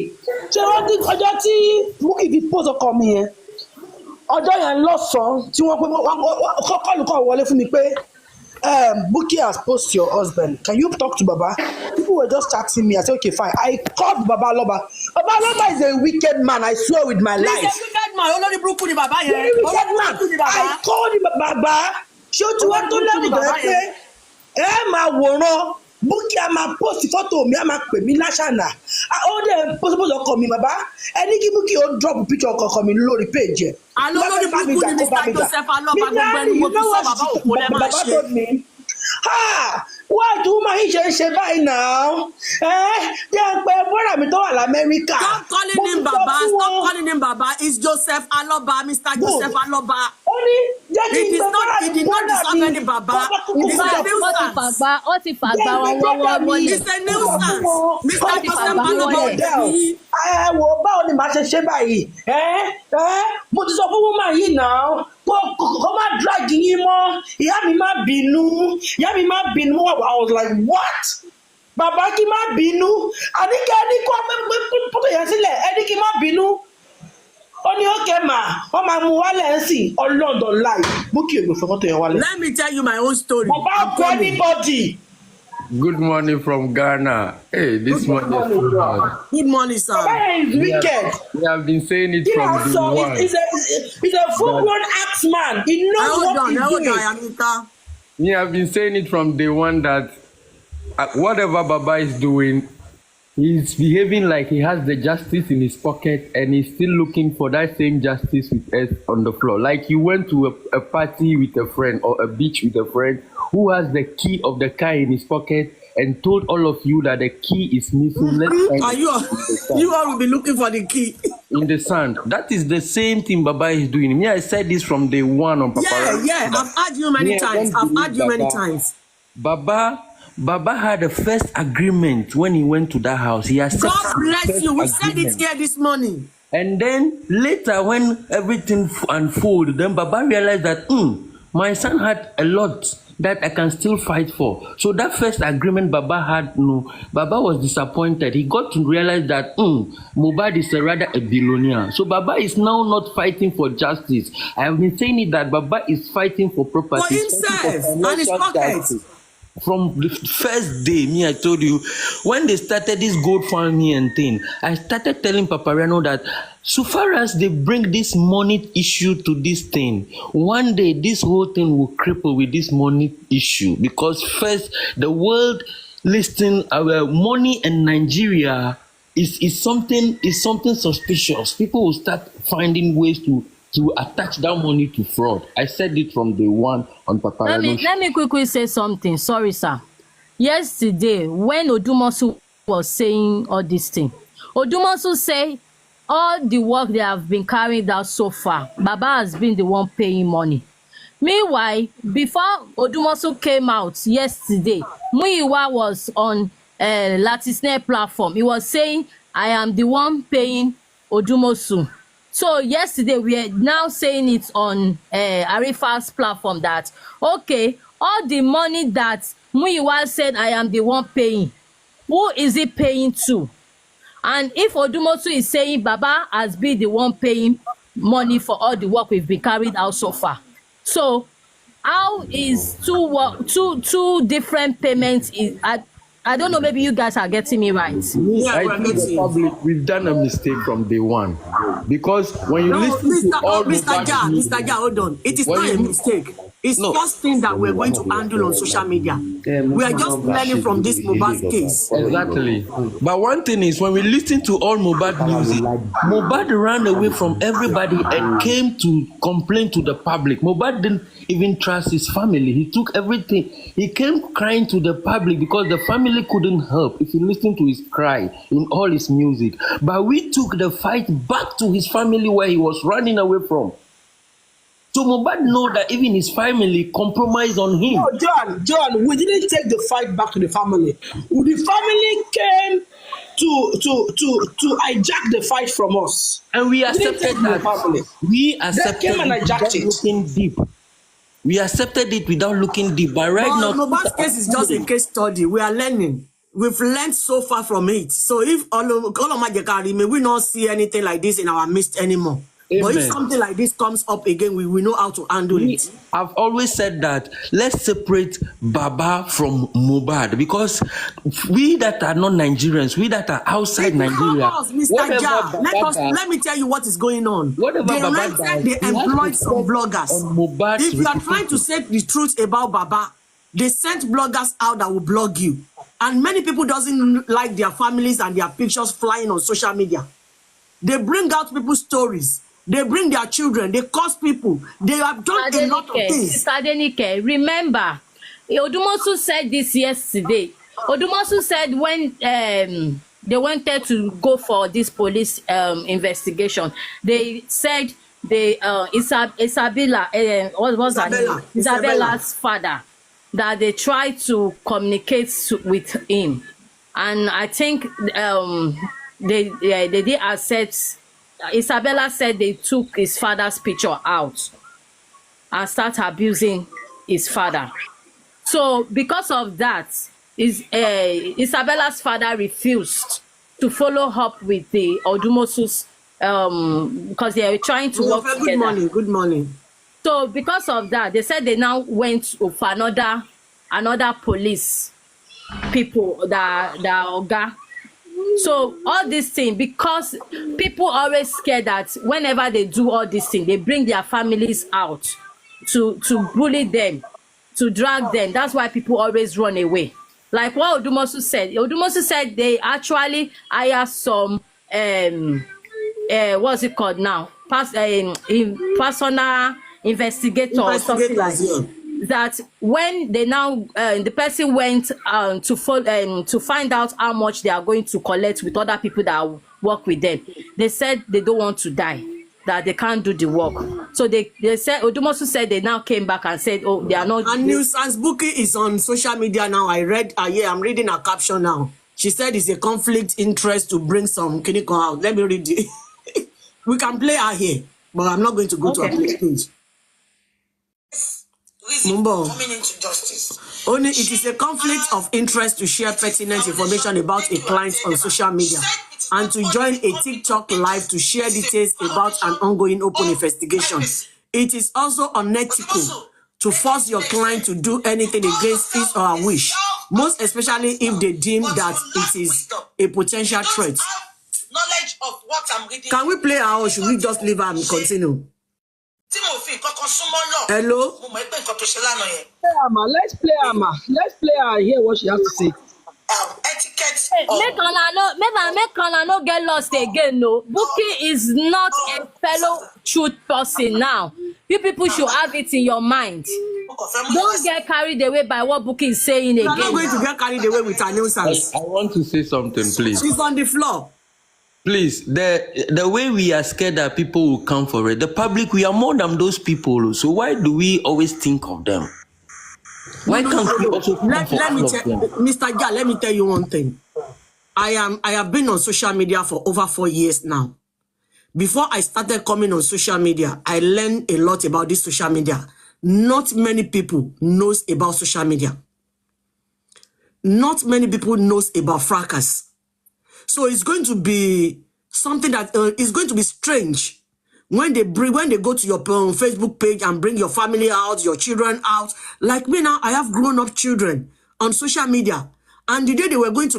ṣé wọ́n dín ọjọ́ tí Bukky fi post ọkọ mi yẹn? Ọjọ́ yẹn lọ́sàn-án tí wọ́n kọ́kọ́ wọlé fún mi pé Bukky has posted your husband. Can you talk to Baba? People were just chatting me. I said, okay, fine. I called Baba Loba. Baba Loba is a wicked man. I swear with my life. He's a wicked man. Olórí burúkú ni Baba yẹn. Very wicked man. I called him Baba. Ṣé o ti wá tó lẹ́nu bẹ̀rẹ̀ pé máa wòran Bukky a máa post fọ́tò mi a máa pè mí láṣànà. Ó dẹ̀ post ọkọ mi bàbá. Ẹni kí Bukky ó drop picture ọkọ mi lórí page ẹ̀. Àlọ́ olórí burúkú ni Mr. Joseph Aloba gbogbo ẹni mo fi sọ Baba òkú lẹ́ máa ṣe. Why do my ṣe báyìí náà? Jẹ́ pé bọ́dà mi tó wà l'Amẹ́ríkà. Stop calling him Baba. Stop calling him Baba. It's Joseph Aloba, Mr. Joseph Aloba. He did not deserve any Baba. He's a nuisance. Ó ti fàgbà wọn wọ́wọ́. He's a nuisance. Mr. Joseph Aloba. Wo báwo ni màá ṣe báyìí? Mo ti sọ fún woman yìí náà. Kó má drag yín mọ́. Ìyá mi má bínú. I was like, what? Bàbá kí má bínú. Adenike ní kó pọ́tò yẹn sílẹ̀. Ẹni kí má bínú. Ó ní okay ma. Wọ́n máa mú wálẹ̀ ń sìn. Ọlọ́dọ̀ láì. Bukky ègbè fún pọ́tò yẹn wálẹ̀. Let me tell you my own story. Bàbá kọ́ anybody. Good morning from Ghana. Hey, this morning is good morning, sir. Baba is wicked. We have been saying it from the one. He's a full-blown axeman. He knows what he's doing. We have been saying it from day one that whatever Baba is doing, he's behaving like he has the justice in his pocket and he's still looking for that same justice with us on the floor. Like you went to a party with a friend or a beach with a friend who has the key of the car in his pocket and told all of you that the key is missing. Are you all will be looking for the key? In the sand. That is the same thing Baba is doing. Me, I said this from day one on Papa. Yeah. I've heard you many times. Baba had the first agreement when he went to that house. He has God bless you. We said it here this morning. And then later, when everything unfolded, then Baba realized that my son had a lot that I can still fight for. So that first agreement Baba had, Baba was disappointed. He got to realize that Mohbad is rather a billionaire. So Baba is now not fighting for justice. I have been saying it that Baba is fighting for property. For himself and his pockets. From the first day, I told you, when they started this gold farming and thing, I started telling Paparano that so far as they bring this money issue to this thing, one day this whole thing will cripple with this money issue. Because first, the world listing our money in Nigeria is something suspicious. People will start finding ways to attach that money to fraud. I said it from day one on Paparano. Let me quickly say something. Sorry, sir. Yesterday, when Odumosun was saying all this thing, Odumosun said all the work they have been carried out so far, Baba has been the one paying money. Meanwhile, before Odumosun came out yesterday, Muyiwa was on Latisne platform. He was saying, I am the one paying Odumosun. So yesterday we are now saying it on Arifa's platform that okay, all the money that Muyiwa said I am the one paying, who is he paying to? And if Odumosun is saying Baba has been the one paying money for all the work we've been carried out so far, so how is two different payments? I don't know, maybe you guys are getting me right. Yeah, I think the public, we've done a mistake from day one. Because when you listen to all Mr. Ja, hold on. It is not a mistake. It's just things that we're going to handle on social media. We are just learning from this Mohbad case. Exactly. But one thing is, when we listen to all Mohbad music, Mohbad ran away from everybody and came to complain to the public. Mohbad didn't even trust his family. He took everything. He came crying to the public because the family couldn't help if you listen to his cry in all his music. But we took the fight back to his family where he was running away from. So Mohbad know that even his family compromised on him. No, John, we didn't take the fight back to the family. The family came to hijack the fight from us. And we accepted that. We accepted came and hijacked it. Looking deep. We accepted it without looking deep. But right now, Mohbad's case is just a case study. We are learning. We've learned so far from it. So if all of my Jakari, may we not see anything like this in our midst anymore. Amen. But if something like this comes up again, we know how to handle it. I've always said that let's separate Baba from Mohbad, because we that are not Nigerians, we that are outside Nigeria, Mr. Ja, let me tell you what is going on. They employed some bloggers. If you are trying to say the truth about Baba, they sent bloggers out that will blog you. And many people doesn't like their families and their pictures flying on social media. They bring out people's stories. They bring their children. They cause people. They have done a lot of things. Adenike, remember, Odumosun said this yesterday. Odumosun said when they wanted to go for this police investigation, they said Isabella, what was her name? Isabella's father, that they tried to communicate with him. And I think they did accept. Isabella said they took his father's picture out and started abusing his father. So because of that, Isabella's father refused to follow up with the Odumosun's because they were trying to work together. Good morning. So because of that, they said they now went for another police people that Oga. So all these things, because people always scared that whenever they do all these things, they bring their families out to bully them, to drag them. That's why people always run away. like what Odumosun said. Odumosun said they actually hire some what's it called now? Personal investigator or something like that. When they now the person went to find out how much they are going to collect with other people that work with them, they said they don't want to die, that they can't do the work. So they said, Odumosun said they now came back and said, oh, they are not. And Nuisance Bukky is on social media now. I'm reading her caption now. She said it's a conflict interest to bring some clinical out. Let me read it. We can play her here, but I'm not going to go to her page. Mumbo. Coming into justice. Only it is a conflict of interest to share pertinent information about a client on social media and to join a TikTok live to share details about an ongoing open investigation. It is also unethical to force your client to do anything against his or her wish, most especially if they deem that it is a potential threat. Knowledge of what I'm reading. Can we play her or should we just leave her and continue? Hello? Let's play Amma. Let's play her and hear what she has to say. Etiquette. Make Anna no get lost again. No, Bukky is not a fellow truth person now. You people should have it in your mind. Don't get carried away by what Bukky is saying again. I'm not going to get carried away with her nuisance. I want to say something, please. She's on the floor. Please, the way we are scared that people will come for it, the public, we are more than those people. So why do we always think of them? Why can't we also think let me tell Mr. Ja, let me tell you one thing. I have been on social media for over 4 years now. Before I started coming on social media, I learned a lot about this social media. Not many people knows about social media. Not many people knows about fracas. So it's going to be something that is going to be strange when they go to your Facebook page and bring your family out, your children out. Like me now, I have grown-up children on social media. And the day they were going to,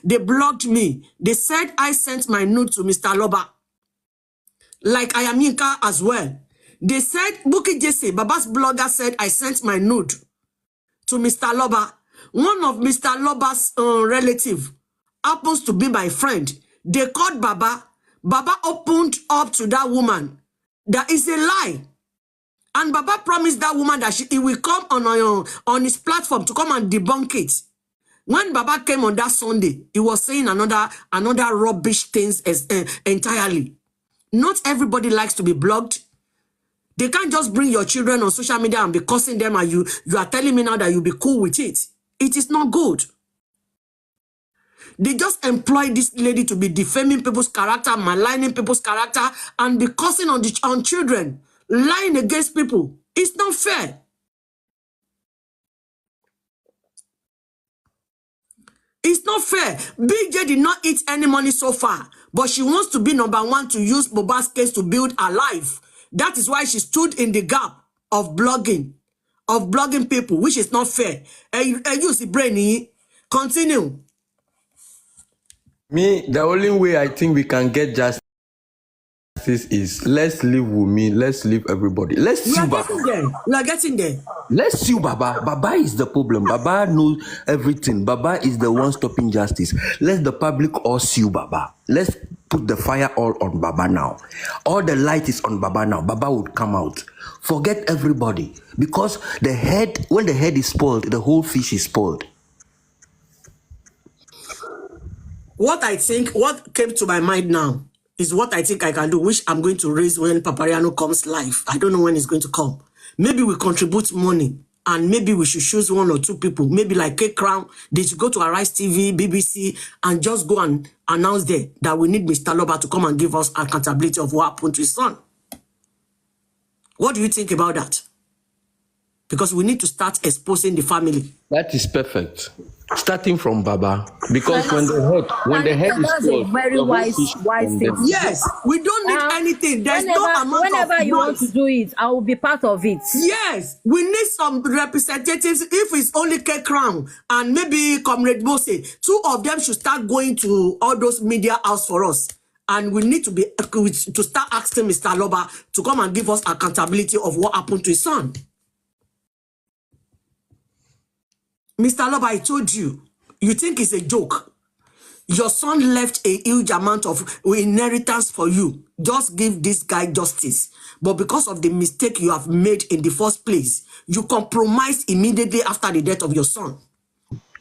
they blocked me. They said I sent my nude to Mr. Loba. Like I am Yinka as well. They said, Bukky Jesse, Baba's blogger said I sent my nude to Mr. Loba. One of Mr. Loba's relative happens to be my friend. They called Baba. Baba opened up to that woman. That is a lie. And Baba promised that woman that he will come on his platform to come and debunk it. When Baba came on that Sunday, he was saying another rubbish things entirely. Not everybody likes to be blocked. They can't just bring your children on social media and be cursing them and you are telling me now that you'll be cool with it. It is not good. They just employ this lady to be defaming people's character, maligning people's character, and be cursing on children, lying against people. It's not fair. It's not fair. BJ did not eat any money so far, but she wants to be #1 to use Mohbad's case to build her life. That is why she stood in the gap of blogging people, which is not fair. You see, Brainy, continue. Me, the only way I think we can get justice is let's leave Wumi, let's leave everybody. Let's sue Baba. We are getting there. Let's sue Baba. Baba is the problem. Baba knows everything. Baba is the one stopping justice. Let the public all sue Baba. Let's put the fire all on Baba now. All the light is on Baba now. Baba would come out. Forget everybody. Because when the head is spoiled, the whole fish is spoiled. What came to my mind now is what I think I can do, which I'm going to raise when Papariano comes live. I don't know when it's going to come. Maybe we contribute money and maybe we should choose 1 or 2 people, maybe like K Crown. They should go to Arise TV, BBC, and just go and announce there that we need Mr. Loba to come and give us accountability of what happened to his son. What do you think about that? Because we need to start exposing the family. That is perfect. Starting from Baba, because when the head is spoiled, a very wise thing. Yes, we don't need anything. There's no amount whenever you want to do it, I will be part of it. Yes, we need some representatives. If it's only K Crown and maybe Comrade Mose, 2 of them should start going to all those media houses for us. And we need to start asking Mr. Loba to come and give us accountability of what happened to his son. Mr. Loba, I told you, you think it's a joke. Your son left a huge amount of inheritance for you. Just give this guy justice. But because of the mistake you have made in the first place, you compromised immediately after the death of your son.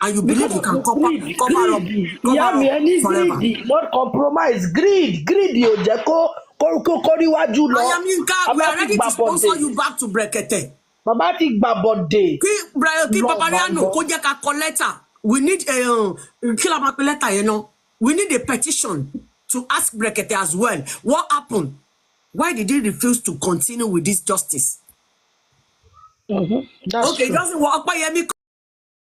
And you believe you can cover up forever. Greedy, not compromise. Greed, yo, Jeko. I am Yinka, we are ready to sponsor you back to Brekete. Baba ti gba bode. Papariano, ko jẹ́ ká kọ letter. We need a letter, you know. We need a petition to ask Brekete as well. What happened? Why did he refuse to continue with this justice? That's okay, true. it doesn't work.